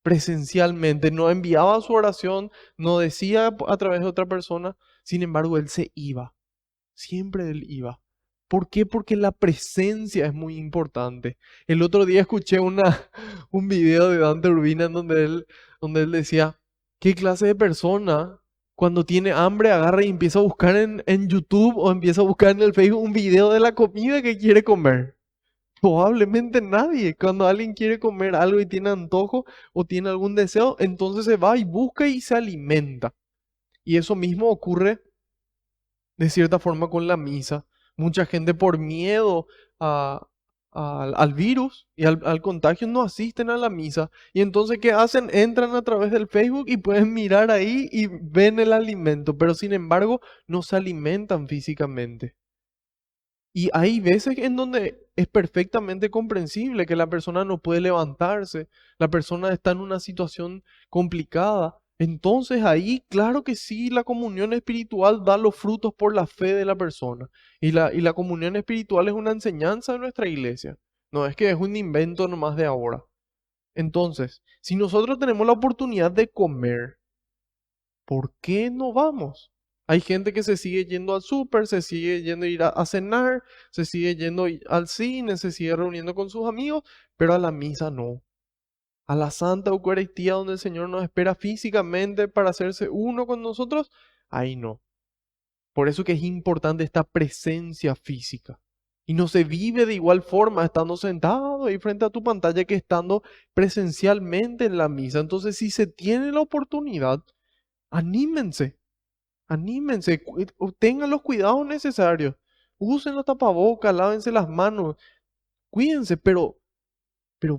presencialmente. No enviaba su oración, no decía a través de otra persona. Sin embargo, él se iba. Siempre él iba. ¿Por qué? Porque la presencia es muy importante. El otro día escuché un video de Dante Urbina en donde él decía, ¿qué clase de persona cuando tiene hambre agarra y empieza a buscar en YouTube o empieza a buscar en el Facebook un video de la comida que quiere comer? Probablemente nadie. Cuando alguien quiere comer algo y tiene antojo o tiene algún deseo, entonces se va y busca y se alimenta. Y eso mismo ocurre de cierta forma con la misa. Mucha gente por miedo a- al virus y al contagio no asisten a la misa. Y entonces, ¿qué hacen? Entran a través del Facebook y pueden mirar ahí y ven el alimento, pero sin embargo no se alimentan físicamente. Y hay veces en donde es perfectamente comprensible que la persona no puede levantarse, la persona está en una situación complicada. Entonces ahí, claro que sí, la comunión espiritual da los frutos por la fe de la persona. Y la comunión espiritual es una enseñanza de nuestra iglesia. No es que es un invento nomás de ahora. Entonces, si nosotros tenemos la oportunidad de comer, ¿por qué no vamos? Hay gente que se sigue yendo al súper, se sigue yendo a ir a cenar, se sigue yendo al cine, se sigue reuniendo con sus amigos, pero a la misa no. A la Santa Eucaristía donde el Señor nos espera físicamente para hacerse uno con nosotros, ahí no. Por eso que es importante esta presencia física. Y no se vive de igual forma estando sentado ahí frente a tu pantalla que estando presencialmente en la misa. Entonces, si se tiene la oportunidad, anímense. Anímense, tengan los cuidados necesarios. Usen los tapabocas, lávense las manos, cuídense, pero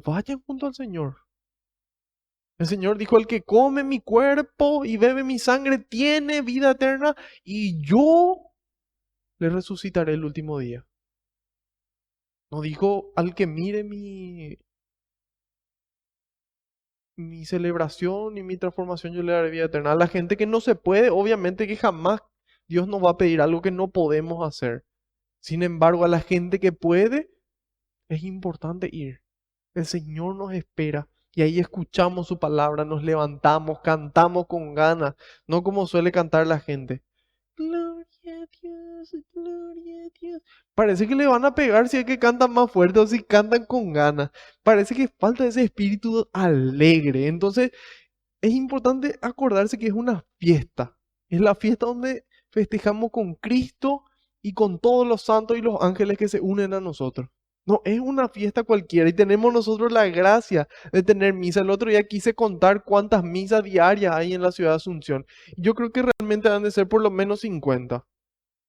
vayan junto al Señor. El Señor dijo, el que come mi cuerpo y bebe mi sangre tiene vida eterna y yo le resucitaré el último día. No dijo, al que mire mi celebración y mi transformación, yo le daré vida eterna. A la gente que no se puede, obviamente que jamás Dios nos va a pedir algo que no podemos hacer. Sin embargo, a la gente que puede, es importante ir. El Señor nos espera y ahí escuchamos su palabra, nos levantamos, cantamos con ganas, no como suele cantar la gente. Gloria a Dios, gloria a Dios. Parece que le van a pegar si es que cantan más fuerte o si cantan con ganas. Parece que falta ese espíritu alegre. Entonces, es importante acordarse que es una fiesta. Es la fiesta donde festejamos con Cristo y con todos los santos y los ángeles que se unen a nosotros. No es una fiesta cualquiera y tenemos nosotros la gracia de tener misa. El otro día quise contar cuántas misas diarias hay en la ciudad de Asunción. Yo creo que realmente han de ser por lo menos 50.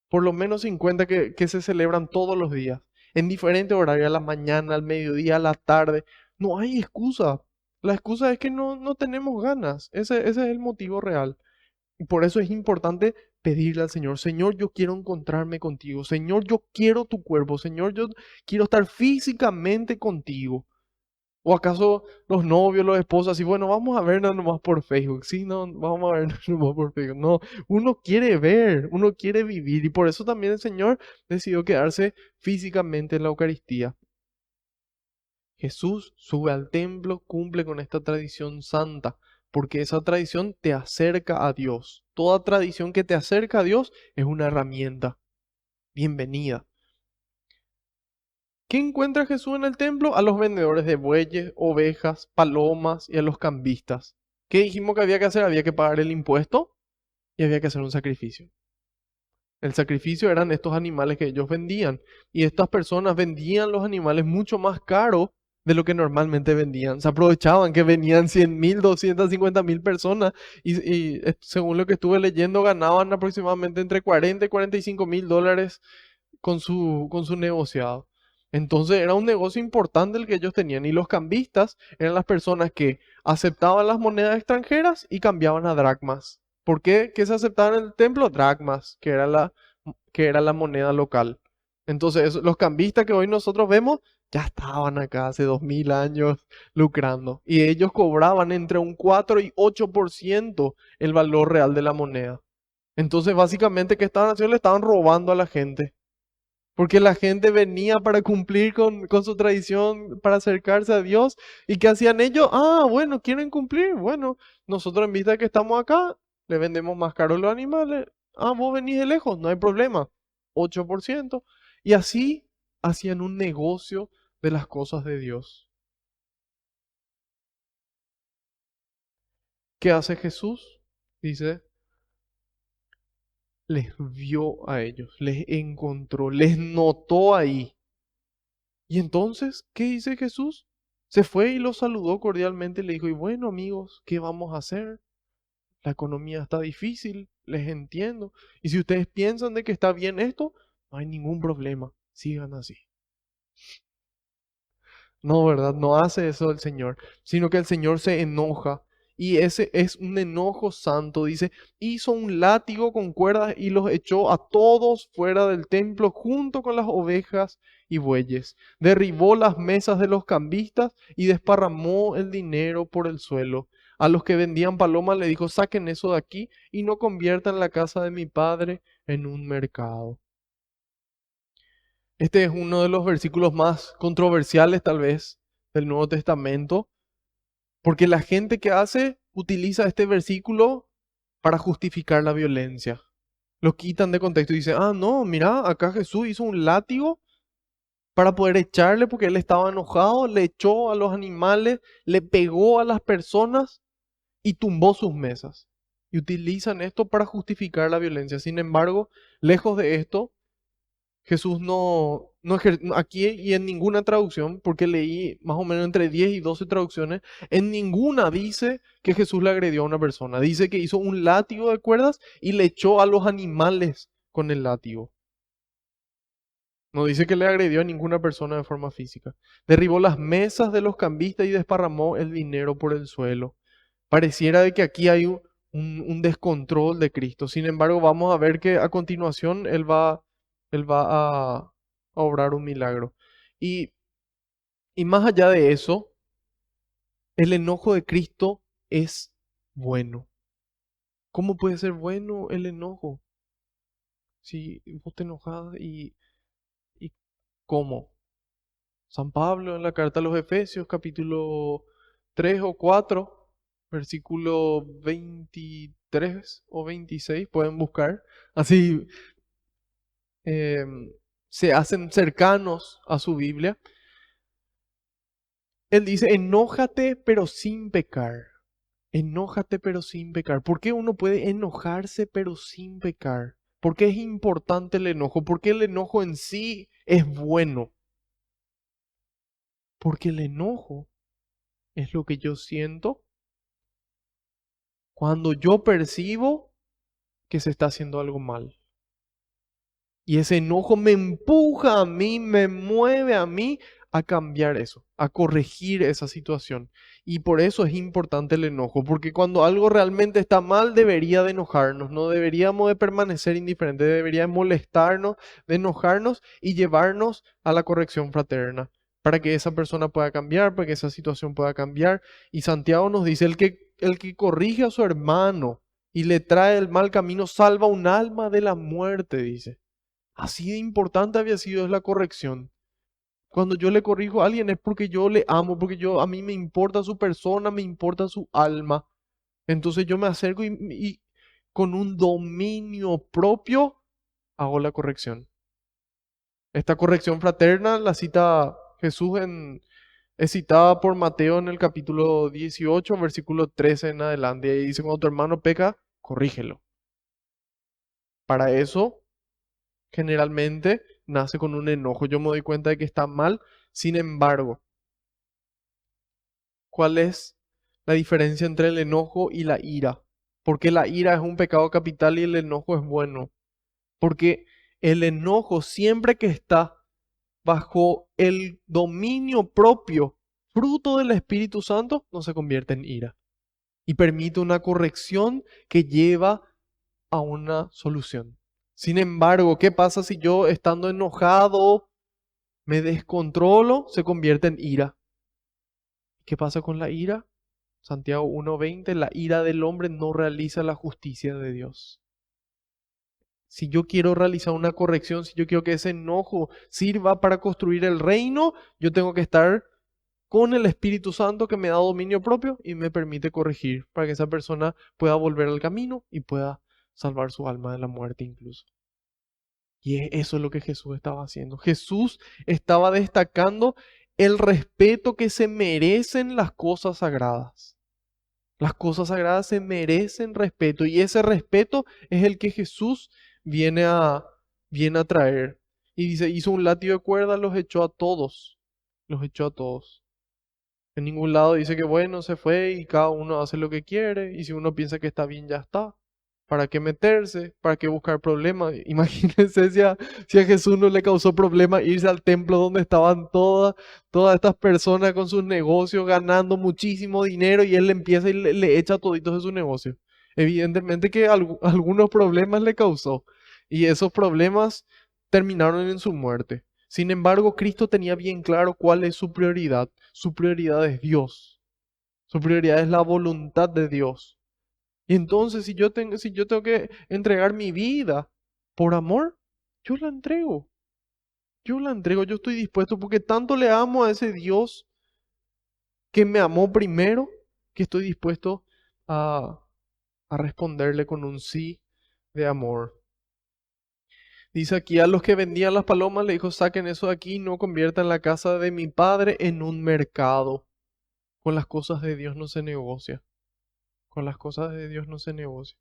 Por lo menos 50 que se celebran todos los días. En diferentes horarios, a la mañana, al mediodía, a la tarde. No hay excusa. La excusa es que no tenemos ganas. Ese es el motivo real. Y por eso es importante pedirle al Señor, Señor, yo quiero encontrarme contigo. Señor, yo quiero tu cuerpo. Señor, yo quiero estar físicamente contigo. ¿O acaso los novios, los esposos, así, bueno, vamos a vernos nomás por Facebook? Sí, no, vamos a vernos nomás por Facebook. No, uno quiere ver, uno quiere vivir. Y por eso también el Señor decidió quedarse físicamente en la Eucaristía. Jesús sube al templo, cumple con esta tradición santa, porque esa tradición te acerca a Dios. Toda tradición que te acerca a Dios es una herramienta. Bienvenida. ¿Qué encuentra Jesús en el templo? A los vendedores de bueyes, ovejas, palomas y a los cambistas. ¿Qué dijimos que había que hacer? Había que pagar el impuesto y había que hacer un sacrificio. El sacrificio eran estos animales que ellos vendían. Y estas personas vendían los animales mucho más caros de lo que normalmente vendían. Se aprovechaban que venían 100.000, 250.000 personas según lo que estuve leyendo ganaban aproximadamente entre 40 y 45.000 dólares con su negociado. Entonces era un negocio importante el que ellos tenían. Y los cambistas eran las personas que aceptaban las monedas extranjeras y cambiaban a dracmas. ¿Por qué? ¿Qué se aceptaba en el templo? Dracmas, que era la moneda local. Entonces los cambistas que hoy nosotros vemos ya estaban acá hace 2000 años lucrando. Y ellos cobraban entre un 4 y 8% el valor real de la moneda. Entonces básicamente, ¿qué estaban haciendo? Le estaban robando a la gente. Porque la gente venía para cumplir con su tradición, para acercarse a Dios. ¿Y qué hacían ellos? Ah, bueno, quieren cumplir. Bueno, nosotros en vista de que estamos acá, le vendemos más caro los animales. Ah, vos venís de lejos, no hay problema. 8%. Y así hacían un negocio de las cosas de Dios. ¿Qué hace Jesús? Dice, les vio a ellos, les encontró, les notó ahí. Y entonces, ¿qué dice Jesús? Se fue y los saludó cordialmente y le dijo, y bueno amigos, ¿qué vamos a hacer? La economía está difícil, les entiendo. Y si ustedes piensan de que está bien esto, no hay ningún problema, sigan así. No, ¿verdad? No hace eso el Señor, sino que el Señor se enoja. Y ese es un enojo santo. Dice, hizo un látigo con cuerdas y los echó a todos fuera del templo junto con las ovejas y bueyes. Derribó las mesas de los cambistas y desparramó el dinero por el suelo. A los que vendían palomas le dijo, saquen eso de aquí y no conviertan la casa de mi padre en un mercado. Este es uno de los versículos más controversiales tal vez del Nuevo Testamento, porque la gente que utiliza este versículo para justificar la violencia. Lo quitan de contexto y dicen, ah, no, mira, acá Jesús hizo un látigo para poder echarle porque él estaba enojado, le echó a los animales, le pegó a las personas y tumbó sus mesas. Y utilizan esto para justificar la violencia. Sin embargo, lejos de esto, Jesús aquí y en ninguna traducción, porque leí más o menos entre 10 y 12 traducciones, en ninguna dice que Jesús le agredió a una persona. Dice que hizo un látigo de cuerdas y le echó a los animales con el látigo. No dice que le agredió a ninguna persona de forma física. Derribó las mesas de los cambistas y desparramó el dinero por el suelo. Pareciera de que aquí hay un descontrol de Cristo. Sin embargo, vamos a ver que a continuación Él va a obrar un milagro. Y, y más allá de eso, el enojo de Cristo es bueno. ¿Cómo puede ser bueno el enojo? Si vos te enojas y ¿cómo? San Pablo en la carta a los Efesios, capítulo 3 o 4, versículo 23 o 26, pueden buscar. Así se hacen cercanos a su Biblia. Él dice, enójate pero sin pecar. Enójate pero sin pecar. ¿Por qué uno puede enojarse pero sin pecar? ¿Por qué es importante el enojo? ¿Por qué el enojo en sí es bueno? Porque el enojo es lo que yo siento cuando yo percibo que se está haciendo algo mal. Y ese enojo me empuja a mí, me mueve a mí a cambiar eso, a corregir esa situación. Y por eso es importante el enojo, porque cuando algo realmente está mal debería de enojarnos, no deberíamos de permanecer indiferentes, debería de molestarnos, de enojarnos y llevarnos a la corrección fraterna, para que esa persona pueda cambiar, para que esa situación pueda cambiar. Y Santiago nos dice, el que corrige a su hermano y le trae el mal camino, salva un alma de la muerte, dice. Así de importante había sido la corrección. Cuando yo le corrijo a alguien es porque yo le amo, porque a mí me importa su persona, me importa su alma. Entonces yo me acerco y con un dominio propio hago la corrección. Esta corrección fraterna la cita Jesús es citada por Mateo en el capítulo 18, versículo 13 en adelante. Y dice, cuando tu hermano peca, corrígelo. Para eso, generalmente, nace con un enojo. Yo me doy cuenta de que está mal. Sin embargo, ¿cuál es la diferencia entre el enojo y la ira? Porque la ira es un pecado capital y el enojo es bueno. Porque el enojo, siempre que está bajo el dominio propio, fruto del Espíritu Santo, no se convierte en ira y permite una corrección que lleva a una solución. Sin embargo, ¿qué pasa si yo estando enojado me descontrolo? Se convierte en ira. ¿Qué pasa con la ira? Santiago 1:20, la ira del hombre no realiza la justicia de Dios. Si yo quiero realizar una corrección, si yo quiero que ese enojo sirva para construir el reino, yo tengo que estar con el Espíritu Santo que me da dominio propio y me permite corregir para que esa persona pueda volver al camino y pueda salvar su alma de la muerte incluso. Y eso es lo que Jesús estaba haciendo. Jesús estaba destacando el respeto que se merecen las cosas sagradas. Las cosas sagradas se merecen respeto y ese respeto es el que Jesús viene a, viene a traer. Y dice, hizo un látigo de cuerda, los echó a todos. Los echó a todos. En ningún lado dice que bueno, se fue y cada uno hace lo que quiere y si uno piensa que está bien, ya está. ¿Para qué meterse? ¿Para qué buscar problemas? Imagínense si a Jesús no le causó problema irse al templo donde estaban todas estas personas con sus negocios ganando muchísimo dinero y él empieza y le echa toditos de su negocio. Evidentemente que algunos problemas le causó y esos problemas terminaron en su muerte. Sin embargo, Cristo tenía bien claro cuál es su prioridad. Su prioridad es Dios. Su prioridad es la voluntad de Dios. Y entonces, si yo tengo que entregar mi vida por amor, yo la entrego. Yo la entrego, yo estoy dispuesto porque tanto le amo a ese Dios que me amó primero, que estoy dispuesto a, a responderle con un sí de amor. Dice aquí a los que vendían las palomas, le dijo, saquen eso de aquí, no conviertan la casa de mi padre en un mercado. Con las cosas de Dios no se negocia. Con las cosas de Dios no se negocia.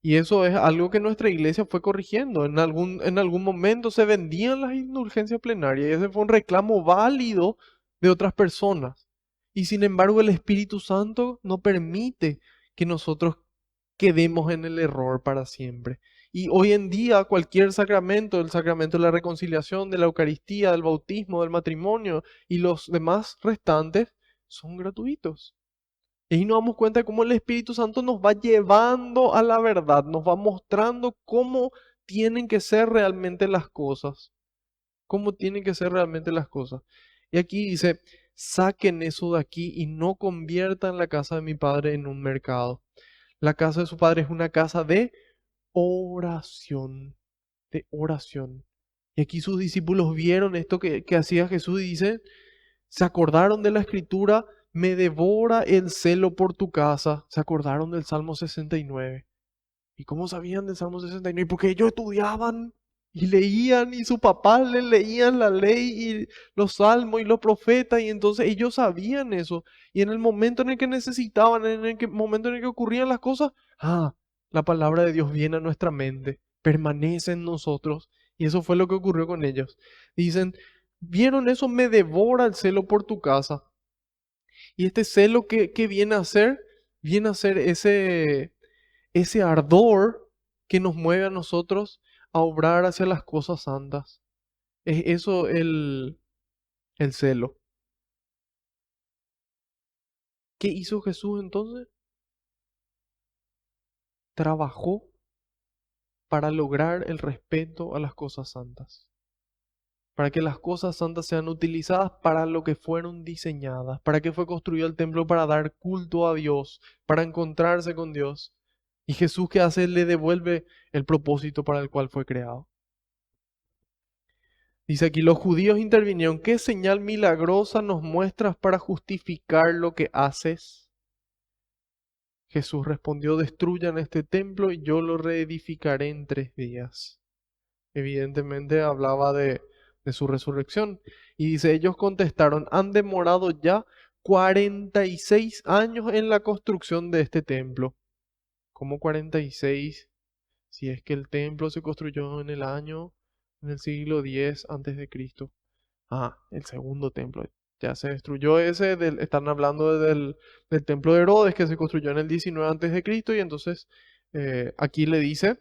Y eso es algo que nuestra iglesia fue corrigiendo. En algún momento se vendían las indulgencias plenarias y ese fue un reclamo válido de otras personas. Y sin embargo el Espíritu Santo no permite que nosotros quedemos en el error para siempre. Y hoy en día cualquier sacramento, el sacramento de la reconciliación, de la Eucaristía, del bautismo, del matrimonio y los demás restantes son gratuitos. Y ahí nos damos cuenta de cómo el Espíritu Santo nos va llevando a la verdad, nos va mostrando cómo tienen que ser realmente las cosas, cómo tienen que ser realmente las cosas. Y aquí dice, saquen eso de aquí y no conviertan la casa de mi padre en un mercado. La casa de su padre es una casa de oración, de oración. Y aquí sus discípulos vieron esto que hacía Jesús y dice, se acordaron de la escritura, me devora el celo por tu casa. Se acordaron del Salmo 69. ¿Y cómo sabían del Salmo 69? Porque ellos estudiaban y leían y su papá les leían la ley y los salmos y los profetas y entonces ellos sabían eso. Y en el momento en el que necesitaban, momento en el que ocurrían las cosas, la palabra de Dios viene a nuestra mente, permanece en nosotros. Y eso fue lo que ocurrió con ellos. Dicen, ¿vieron eso? Me devora el celo por tu casa. Y este celo que viene a ser ese ardor que nos mueve a nosotros a obrar hacia las cosas santas. Es eso el celo. ¿Qué hizo Jesús entonces? Trabajó para lograr el respeto a las cosas santas, para que las cosas santas sean utilizadas para lo que fueron diseñadas, para que fue construido el templo para dar culto a Dios, para encontrarse con Dios. Y Jesús, ¿qué hace? Le devuelve el propósito para el cual fue creado. Dice aquí, los judíos intervinieron. ¿Qué señal milagrosa nos muestras para justificar lo que haces? Jesús respondió, destruyan este templo y yo lo reedificaré en 3 días. Evidentemente hablaba de su resurrección. Y dice, ellos contestaron, han demorado ya 46 años en la construcción de este templo. ¿Cómo 46? Si es que el templo se construyó en el siglo X antes de Cristo. Ah, el segundo templo. Ya se destruyó ese, están hablando del templo de Herodes que se construyó en el 19 antes de Cristo y entonces aquí le dice,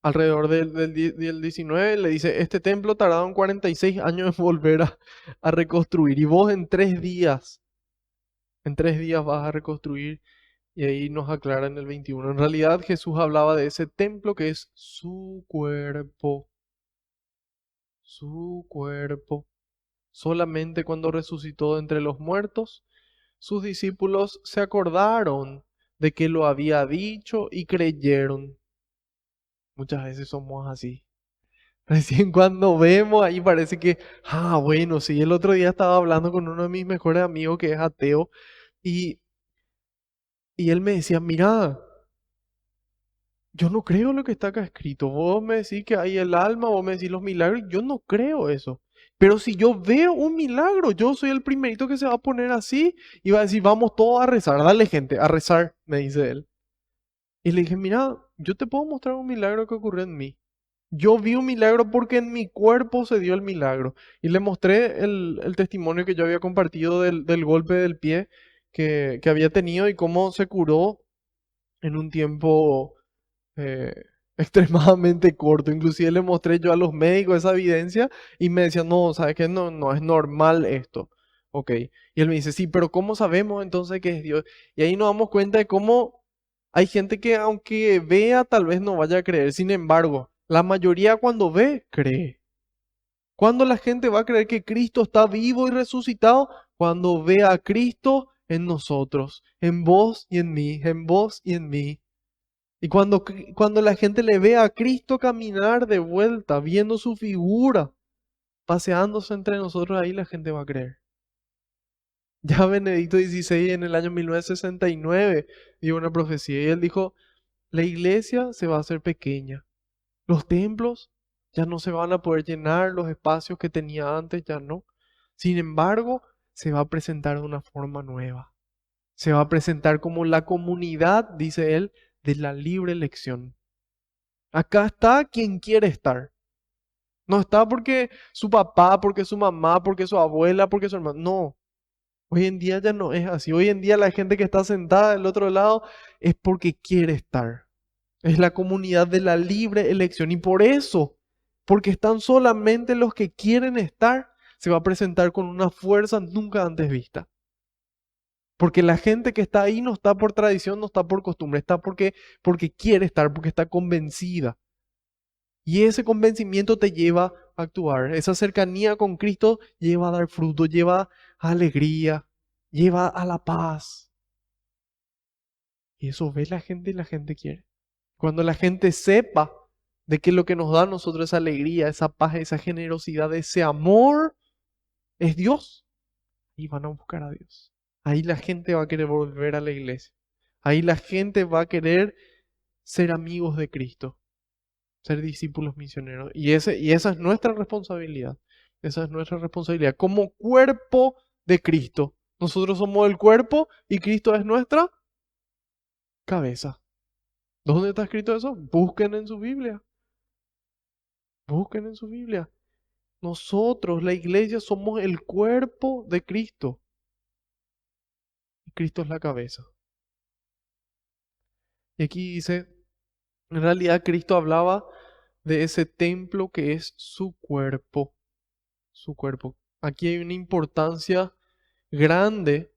alrededor del 19, le dice, este templo tardaron 46 años en volver a reconstruir y vos en 3 días vas a reconstruir y ahí nos aclara en el 21. En realidad Jesús hablaba de ese templo que es su cuerpo, su cuerpo. Solamente cuando resucitó de entre los muertos, sus discípulos se acordaron de que lo había dicho y creyeron. Muchas veces somos así. Recién cuando vemos ahí parece que, bueno, sí, el otro día estaba hablando con uno de mis mejores amigos que es ateo y, y él me decía, mira, yo no creo lo que está acá escrito. Vos me decís que hay el alma, vos me decís los milagros, yo no creo eso. Pero si yo veo un milagro, yo soy el primerito que se va a poner así y va a decir, vamos todos a rezar, dale gente, a rezar, me dice él. Y le dije, mira, yo te puedo mostrar un milagro que ocurrió en mí. Yo vi un milagro porque en mi cuerpo se dio el milagro. Y le mostré el testimonio que yo había compartido del golpe del pie que había tenido y cómo se curó en un tiempo eh, extremadamente corto. Inclusive le mostré yo a los médicos esa evidencia y me decían, no, ¿sabes qué? No, no es normal esto. Ok. Y él me dice, sí, pero ¿cómo sabemos entonces que es Dios? Y ahí nos damos cuenta de cómo hay gente que aunque vea, tal vez no vaya a creer. Sin embargo, la mayoría cuando ve, cree. ¿Cuándo la gente va a creer que Cristo está vivo y resucitado? Cuando ve a Cristo en nosotros, en vos y en mí, en vos y en mí. Y cuando la gente le ve a Cristo caminar de vuelta, viendo su figura, paseándose entre nosotros, ahí la gente va a creer. Ya Benedicto XVI en el año 1969 dio una profecía y él dijo, la iglesia se va a hacer pequeña. Los templos ya no se van a poder llenar, los espacios que tenía antes ya no. Sin embargo, se va a presentar de una forma nueva. Se va a presentar como la comunidad, dice él, de la libre elección. Acá está quien quiere estar. No está porque su papá, porque su mamá, porque su abuela, porque su hermano. No. Hoy en día ya no es así. Hoy en día la gente que está sentada del otro lado es porque quiere estar. Es la comunidad de la libre elección. Y por eso, porque están solamente los que quieren estar, se va a presentar con una fuerza nunca antes vista. Porque la gente que está ahí no está por tradición, no está por costumbre, está porque quiere estar, porque está convencida. Y ese convencimiento te lleva a actuar. Esa cercanía con Cristo lleva a dar fruto, lleva a alegría, lleva a la paz. Y eso ve la gente y la gente quiere. Cuando la gente sepa de que lo que nos da a nosotros esa alegría, esa paz, esa generosidad, ese amor, es Dios. Y van a buscar a Dios. Ahí la gente va a querer volver a la iglesia. Ahí la gente va a querer ser amigos de Cristo, ser discípulos misioneros. Y esa es nuestra responsabilidad. Esa es nuestra responsabilidad como cuerpo de Cristo. Nosotros somos el cuerpo y Cristo es nuestra cabeza. ¿Dónde está escrito eso? Busquen en su Biblia. Busquen en su Biblia. Nosotros, la iglesia, somos el cuerpo de Cristo. Y Cristo es la cabeza. Y aquí dice, en realidad Cristo hablaba de ese templo que es su cuerpo. Su cuerpo. Aquí hay una importancia grande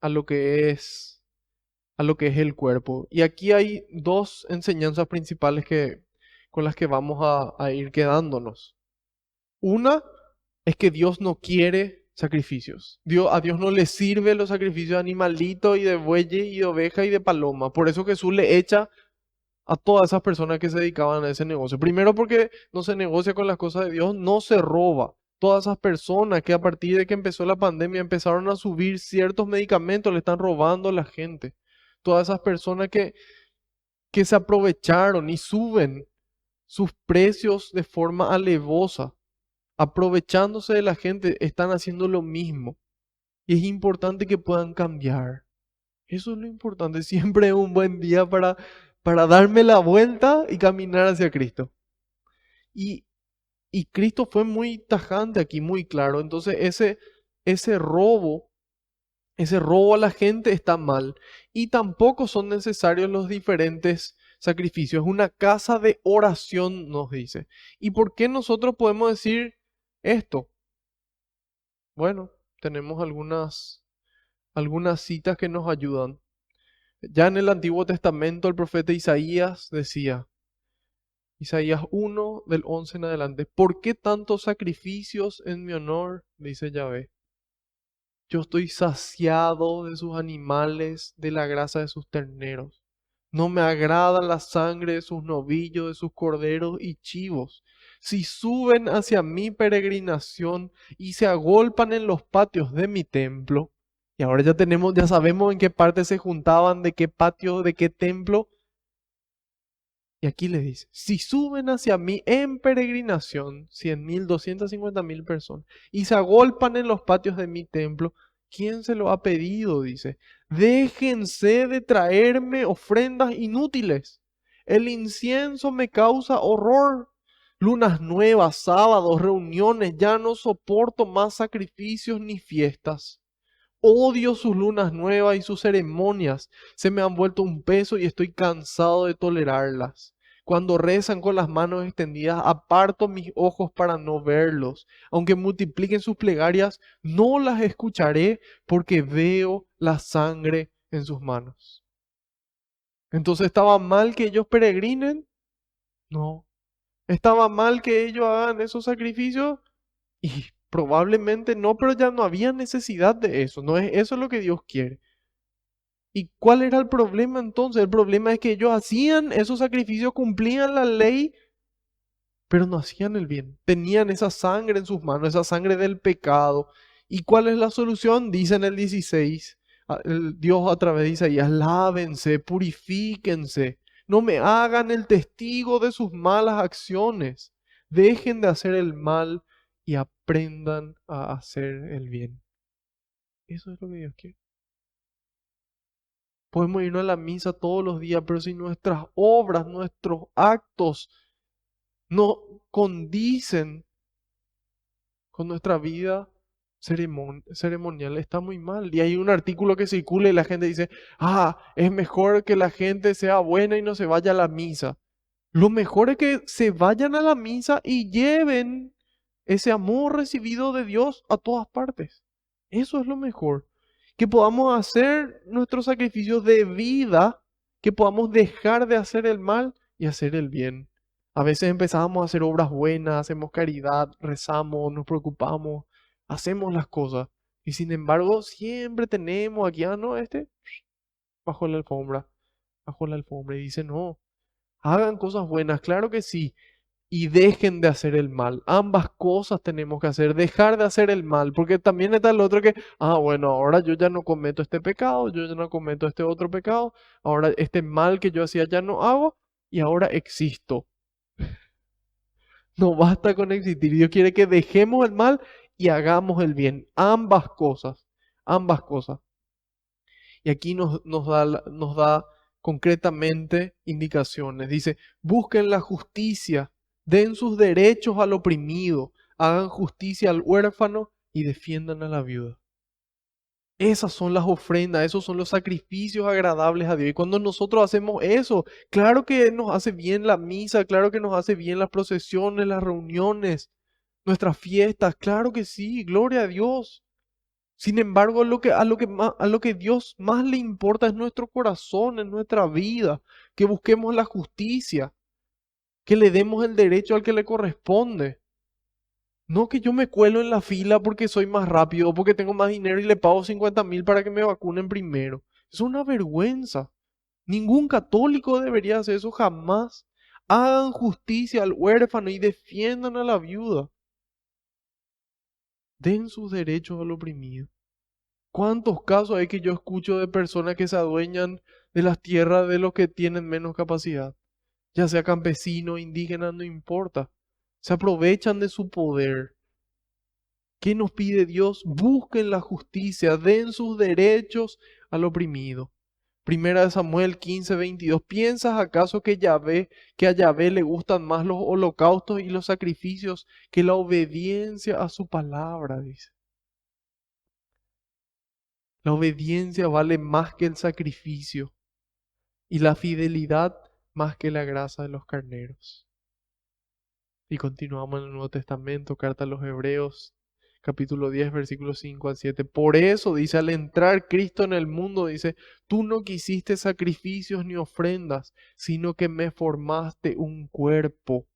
a lo que es el cuerpo. Y aquí hay dos enseñanzas principales con las que vamos a ir quedándonos. Una es que Dios no quiere sacrificios. A Dios no le sirve los sacrificios de animalito y de buey y de oveja y de paloma. Por eso Jesús le echa a todas esas personas que se dedicaban a ese negocio. Primero porque no se negocia con las cosas de Dios, no se roba. Todas esas personas que a partir de que empezó la pandemia empezaron a subir ciertos medicamentos, le están robando a la gente. Todas esas personas que se aprovecharon y suben sus precios de forma alevosa, aprovechándose de la gente, están haciendo lo mismo. Y es importante que puedan cambiar. Eso es lo importante. Siempre es un buen día para darme la vuelta y caminar hacia Cristo. Y, y Cristo fue muy tajante aquí, muy claro. Entonces ese robo, ese robo a la gente está mal. Y tampoco son necesarios los diferentes sacrificios. Es una casa de oración, nos dice. ¿Y por qué nosotros podemos decir esto? Bueno, tenemos algunas citas que nos ayudan. Ya en el Antiguo Testamento el profeta Isaías decía, Isaías 1 del 11 en adelante, ¿por qué tantos sacrificios en mi honor? Dice Yahvé. Yo estoy saciado de sus animales, de la grasa de sus terneros. No me agrada la sangre de sus novillos, de sus corderos y chivos. Si suben hacia mi peregrinación y se agolpan en los patios de mi templo, y ahora ya sabemos en qué parte se juntaban, de qué patio, de qué templo. Y aquí le dice, si suben hacia mí en peregrinación, 100.000, 250.000 personas, y se agolpan en los patios de mi templo, ¿quién se lo ha pedido? Dice, déjense de traerme ofrendas inútiles. El incienso me causa horror. Lunas nuevas, sábados, reuniones, ya no soporto más sacrificios ni fiestas. Odio sus lunas nuevas y sus ceremonias. Se me han vuelto un peso y estoy cansado de tolerarlas. Cuando rezan con las manos extendidas, aparto mis ojos para no verlos. Aunque multipliquen sus plegarias, no las escucharé porque veo la sangre en sus manos. Entonces, ¿estaba mal que ellos peregrinen? No. ¿Estaba mal que ellos hagan esos sacrificios? Y probablemente no, pero ya no había necesidad de eso. No es eso lo que Dios quiere. ¿Y cuál era el problema entonces? El problema es que ellos hacían esos sacrificios, cumplían la ley, pero no hacían el bien. Tenían esa sangre en sus manos, esa sangre del pecado. ¿Y cuál es la solución? Dice en el 16, Dios a través de Isaías, lávense, purifíquense, no me hagan el testigo de sus malas acciones. Dejen de hacer el mal y aprendan a hacer el bien. Eso es lo que Dios quiere. Podemos irnos a la misa todos los días, pero si nuestras obras, nuestros actos no condicen con nuestra vida ceremonial, está muy mal. Y hay un artículo que circula y la gente dice, es mejor que la gente sea buena y no se vaya a la misa. Lo mejor es que se vayan a la misa y lleven ese amor recibido de Dios a todas partes. Eso es lo mejor. Que podamos hacer nuestros sacrificios de vida, que podamos dejar de hacer el mal y hacer el bien. A veces empezamos a hacer obras buenas, hacemos caridad, rezamos, nos preocupamos, hacemos las cosas. Y sin embargo, siempre tenemos aquí, no, bajo la alfombra, bajo la alfombra. Y dice, no, hagan cosas buenas, claro que sí, y dejen de hacer el mal. Ambas cosas tenemos que hacer, dejar de hacer el mal, porque también está el otro que, bueno, ahora yo ya no cometo este pecado, yo ya no cometo este otro pecado, ahora este mal que yo hacía ya no hago y ahora existo. No basta con existir, Dios quiere que dejemos el mal y hagamos el bien, ambas cosas, ambas cosas. Y aquí nos da concretamente indicaciones. Dice, busquen la justicia, den sus derechos al oprimido, hagan justicia al huérfano y defiendan a la viuda. Esas son las ofrendas, esos son los sacrificios agradables a Dios. Y cuando nosotros hacemos eso, claro que nos hace bien la misa, claro que nos hace bien las procesiones, las reuniones, nuestras fiestas, claro que sí, gloria a Dios. Sin embargo, a lo que Dios más le importa es nuestro corazón, es nuestra vida, que busquemos la justicia, que le demos el derecho al que le corresponde. No que yo me cuelo en la fila porque soy más rápido, porque tengo más dinero y le pago 50.000 para que me vacunen primero. Es una vergüenza. Ningún católico debería hacer eso jamás. Hagan justicia al huérfano y defiendan a la viuda. Den sus derechos al oprimido. ¿Cuántos casos hay que yo escucho de personas que se adueñan de las tierras de los que tienen menos capacidad? Ya sea campesino, indígena, no importa. Se aprovechan de su poder. ¿Qué nos pide Dios? Busquen la justicia, den sus derechos al oprimido. Primera de Samuel 15:22. ¿Piensas acaso que a Yahvé le gustan más los holocaustos y los sacrificios que la obediencia a su palabra? Dice. La obediencia vale más que el sacrificio y la fidelidad más que la grasa de los carneros. Y continuamos en el Nuevo Testamento, carta a los Hebreos, capítulo 10, versículos 5 al 7. Por eso dice, al entrar Cristo en el mundo, dice, tú no quisiste sacrificios ni ofrendas, sino que me formaste un cuerpo.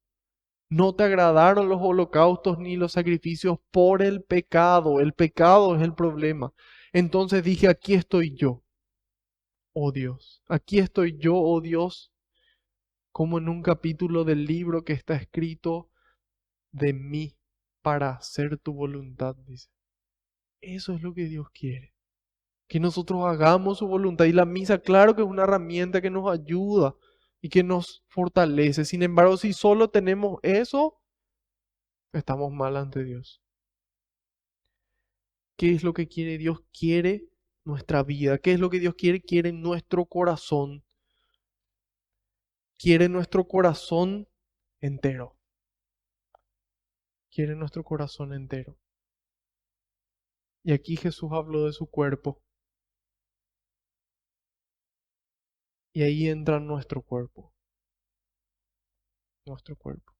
No te agradaron los holocaustos ni los sacrificios por el pecado. El pecado es el problema. Entonces dije, aquí estoy yo, oh Dios. Aquí estoy yo, oh Dios, como en un capítulo del libro que está escrito de mí para hacer tu voluntad, dice. Eso es lo que Dios quiere. Que nosotros hagamos su voluntad. Y la misa, claro que es una herramienta que nos ayuda y que nos fortalece. Sin embargo, si solo tenemos eso, estamos mal ante Dios. ¿Qué es lo que quiere Dios? Quiere nuestra vida. ¿Qué es lo que Dios quiere? Quiere nuestro corazón. Quiere nuestro corazón entero. Quiere nuestro corazón entero. Y aquí Jesús habló de su cuerpo. Y ahí entra nuestro cuerpo. Nuestro cuerpo.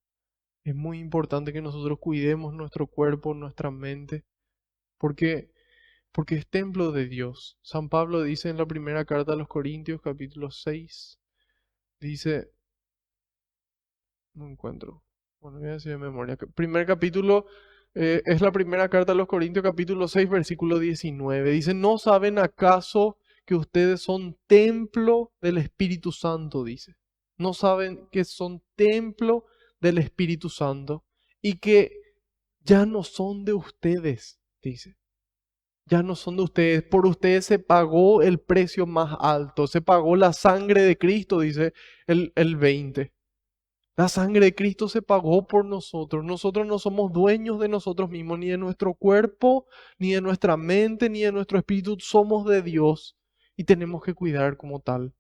Es muy importante que nosotros cuidemos nuestro cuerpo, nuestra mente, porque, porque es templo de Dios. San Pablo dice en la primera carta a los Corintios, capítulo 6, dice, no encuentro, bueno, voy a decir de memoria. Primer capítulo, es la primera carta a los Corintios, capítulo 6, versículo 19. Dice, ¿no saben acaso que ustedes son templo del Espíritu Santo? Dice. ¿No saben que son templo del Espíritu Santo y que ya no son de ustedes? Dice. Ya no son de ustedes. Por ustedes se pagó el precio más alto. Se pagó la sangre de Cristo, dice el 20. La sangre de Cristo se pagó por nosotros. Nosotros no somos dueños de nosotros mismos, ni de nuestro cuerpo, ni de nuestra mente, ni de nuestro espíritu. Somos de Dios y tenemos que cuidar como tal.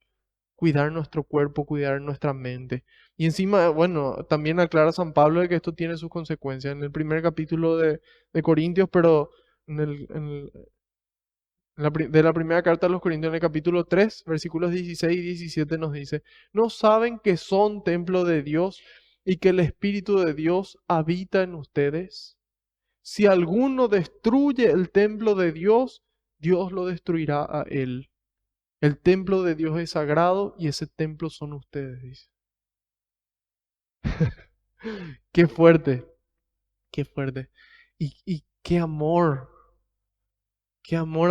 Cuidar nuestro cuerpo, cuidar nuestra mente. Y encima, bueno, también aclara San Pablo de que esto tiene sus consecuencias en el primer capítulo de Corintios, pero de la primera carta a los Corintios, en el capítulo 3 versículos 16 y 17 nos dice, ¿no saben que son templo de Dios y que el Espíritu de Dios habita en ustedes? Si alguno destruye el templo de Dios, Dios lo destruirá a él. El templo de Dios es sagrado y ese templo son ustedes, dice. Qué fuerte, qué fuerte. Y qué amor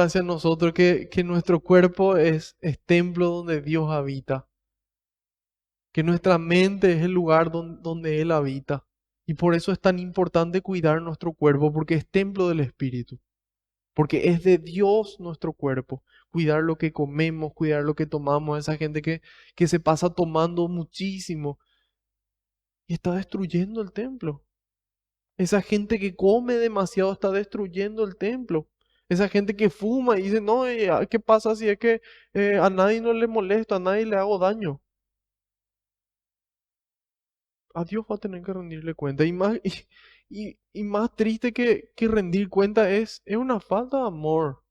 hacia nosotros, que nuestro cuerpo es templo donde Dios habita, que nuestra mente es el lugar donde Él habita. Y por eso es tan importante cuidar nuestro cuerpo, porque es templo del Espíritu, porque es de Dios nuestro cuerpo. Cuidar lo que comemos, cuidar lo que tomamos, esa gente que se pasa tomando muchísimo y está destruyendo el templo. Esa gente que come demasiado está destruyendo el templo. Esa gente que fuma y dice, no, ¿qué pasa si es que a nadie no le molesto, a nadie le hago daño? A Dios va a tener que rendirle cuenta. Y más, y más triste que rendir cuenta es una falta de amor.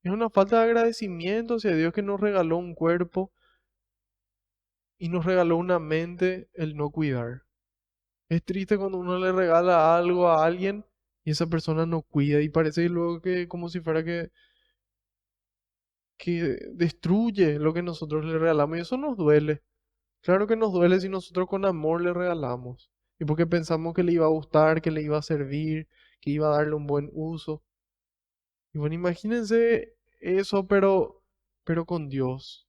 Es una falta de agradecimiento hacia Dios que nos regaló un cuerpo y nos regaló una mente el no cuidar. Es triste cuando uno le regala algo a alguien y esa persona no cuida y parece luego que como si fuera que destruye lo que nosotros le regalamos y eso nos duele. Claro que nos duele si nosotros con amor le regalamos y porque pensamos que le iba a gustar, que le iba a servir, que iba a darle un buen uso. Y bueno, imagínense eso, pero con Dios.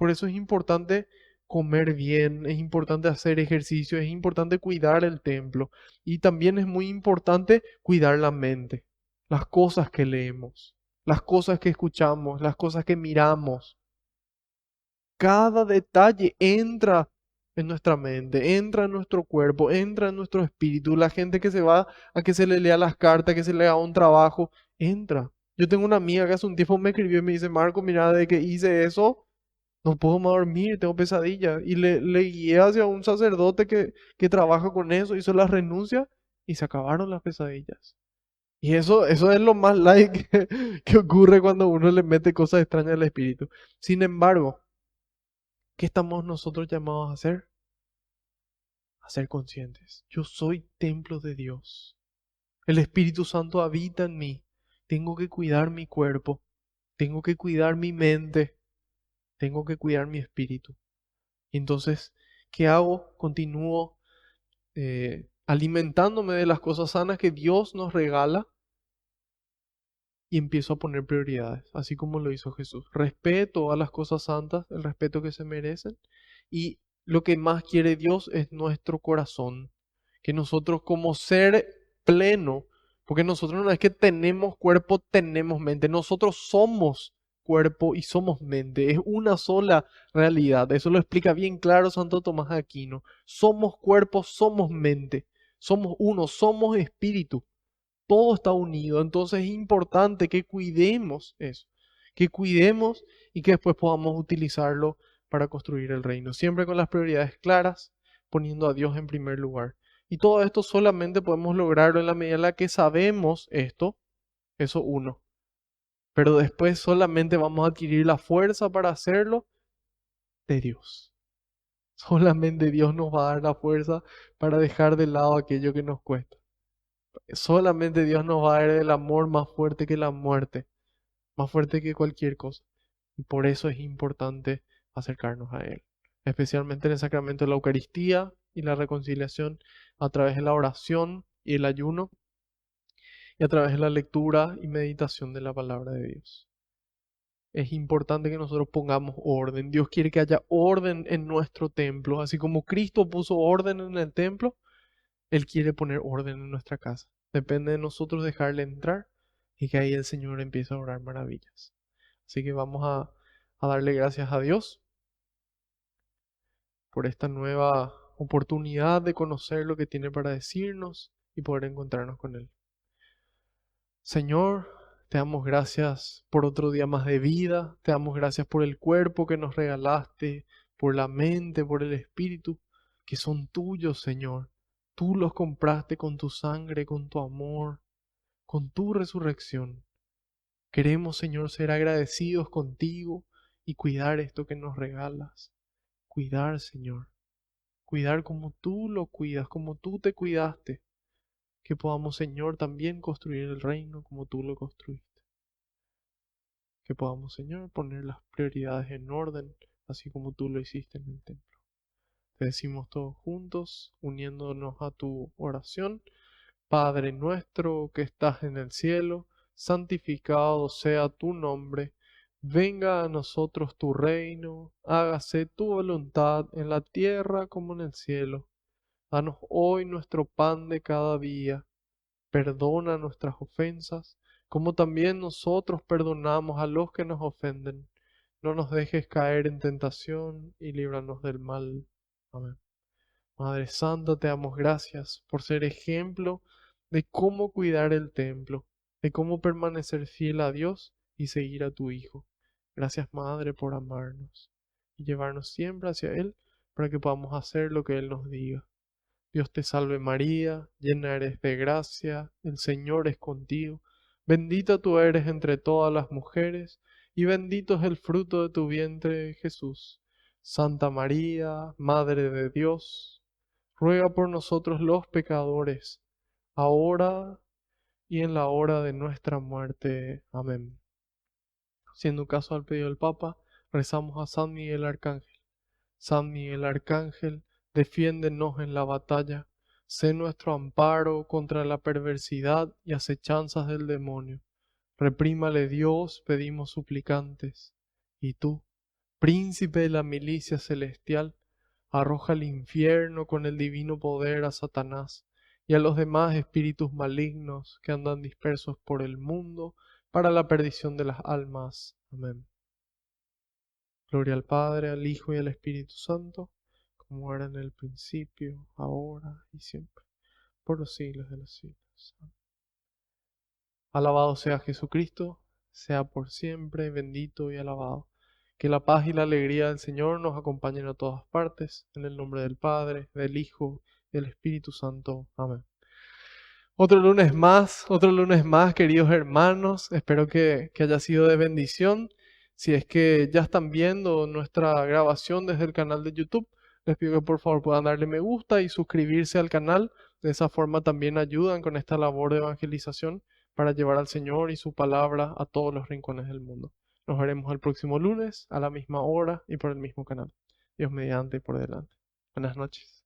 Por eso es importante comer bien, es importante hacer ejercicio, es importante cuidar el templo y también es muy importante cuidar la mente, las cosas que leemos, las cosas que escuchamos, las cosas que miramos. Cada detalle entra en nuestra mente, entra en nuestro cuerpo, entra en nuestro espíritu. La gente que se va a que se le lea las cartas, que se le haga un trabajo, entra. Yo tengo una amiga que hace un tiempo me escribió y me dice, Marco, mira, de que hice eso, no puedo más dormir, tengo pesadillas. Y le guié hacia un sacerdote que trabaja con eso, hizo la renuncia y se acabaron las pesadillas. Y eso es lo más light que ocurre cuando uno le mete cosas extrañas al espíritu. Sin embargo, ¿qué estamos nosotros llamados a hacer? A ser conscientes. Yo soy templo de Dios. El Espíritu Santo habita en mí. Tengo que cuidar mi cuerpo. Tengo que cuidar mi mente. Tengo que cuidar mi espíritu. Y entonces, ¿qué hago? Continúo alimentándome de las cosas sanas que Dios nos regala y empiezo a poner prioridades, así como lo hizo Jesús. Respeto a las cosas santas, el respeto que se merecen, y lo que más quiere Dios es nuestro corazón, que nosotros como ser pleno, porque nosotros no es que tenemos cuerpo, tenemos mente, nosotros somos cuerpo y somos mente, es una sola realidad, eso lo explica bien claro Santo Tomás de Aquino, somos cuerpo, somos mente, somos uno, somos espíritu. Todo está unido, entonces es importante que cuidemos eso, que cuidemos y que después podamos utilizarlo para construir el reino, siempre con las prioridades claras, poniendo a Dios en primer lugar. Y todo esto solamente podemos lograrlo en la medida en la que sabemos esto, eso uno, pero después solamente vamos a adquirir la fuerza para hacerlo de Dios. Solamente Dios nos va a dar la fuerza para dejar de lado aquello que nos cuesta. Solamente Dios nos va a dar el amor más fuerte que la muerte, más fuerte que cualquier cosa. Y por eso es importante acercarnos a Él, especialmente en el sacramento de la Eucaristía y la reconciliación a través de la oración y el ayuno y a través de la lectura y meditación de la palabra de Dios. Es importante que nosotros pongamos orden. Dios quiere que haya orden en nuestro templo, así como Cristo puso orden en el templo. Él quiere poner orden en nuestra casa. Depende de nosotros dejarle entrar y que ahí el Señor empiece a obrar maravillas. Así que vamos a darle gracias a Dios por esta nueva oportunidad de conocer lo que tiene para decirnos y poder encontrarnos con Él. Señor, te damos gracias por otro día más de vida, te damos gracias por el cuerpo que nos regalaste, por la mente, por el espíritu, que son tuyos, Señor. Tú los compraste con tu sangre, con tu amor, con tu resurrección. Queremos, Señor, ser agradecidos contigo y cuidar esto que nos regalas. Cuidar, Señor. Cuidar como tú lo cuidas, como tú te cuidaste. Que podamos, Señor, también construir el reino como tú lo construiste. Que podamos, Señor, poner las prioridades en orden, así como tú lo hiciste en el templo. Te decimos todos juntos, uniéndonos a tu oración. Padre nuestro que estás en el cielo, santificado sea tu nombre. Venga a nosotros tu reino, hágase tu voluntad en la tierra como en el cielo. Danos hoy nuestro pan de cada día. Perdona nuestras ofensas, como también nosotros perdonamos a los que nos ofenden. No nos dejes caer en tentación y líbranos del mal. Amén. Madre Santa, te damos gracias por ser ejemplo de cómo cuidar el templo, de cómo permanecer fiel a Dios y seguir a tu Hijo. Gracias, Madre, por amarnos y llevarnos siempre hacia Él para que podamos hacer lo que Él nos diga. Dios te salve María, llena eres de gracia, el Señor es contigo. Bendita tú eres entre todas las mujeres, y bendito es el fruto de tu vientre, Jesús. Santa María, Madre de Dios, ruega por nosotros los pecadores, ahora y en la hora de nuestra muerte. Amén. Siendo caso al pedido del Papa, rezamos a San Miguel Arcángel. San Miguel Arcángel, defiéndenos en la batalla, sé nuestro amparo contra la perversidad y acechanzas del demonio. Reprímale Dios, pedimos suplicantes. Y tú, príncipe de la milicia celestial, arroja al infierno con el divino poder a Satanás y a los demás espíritus malignos que andan dispersos por el mundo para la perdición de las almas. Amén. Gloria al Padre, al Hijo y al Espíritu Santo, como era en el principio, ahora y siempre, por los siglos de los siglos. Amén. Alabado sea Jesucristo, sea por siempre bendito y alabado. Que la paz y la alegría del Señor nos acompañen a todas partes, en el nombre del Padre, del Hijo y del Espíritu Santo. Amén. Otro lunes más, queridos hermanos. Espero que haya sido de bendición. Si es que ya están viendo nuestra grabación desde el canal de YouTube, les pido que por favor puedan darle me gusta y suscribirse al canal. De esa forma también ayudan con esta labor de evangelización para llevar al Señor y su palabra a todos los rincones del mundo. Nos veremos el próximo lunes a la misma hora y por el mismo canal. Dios mediante y por delante. Buenas noches.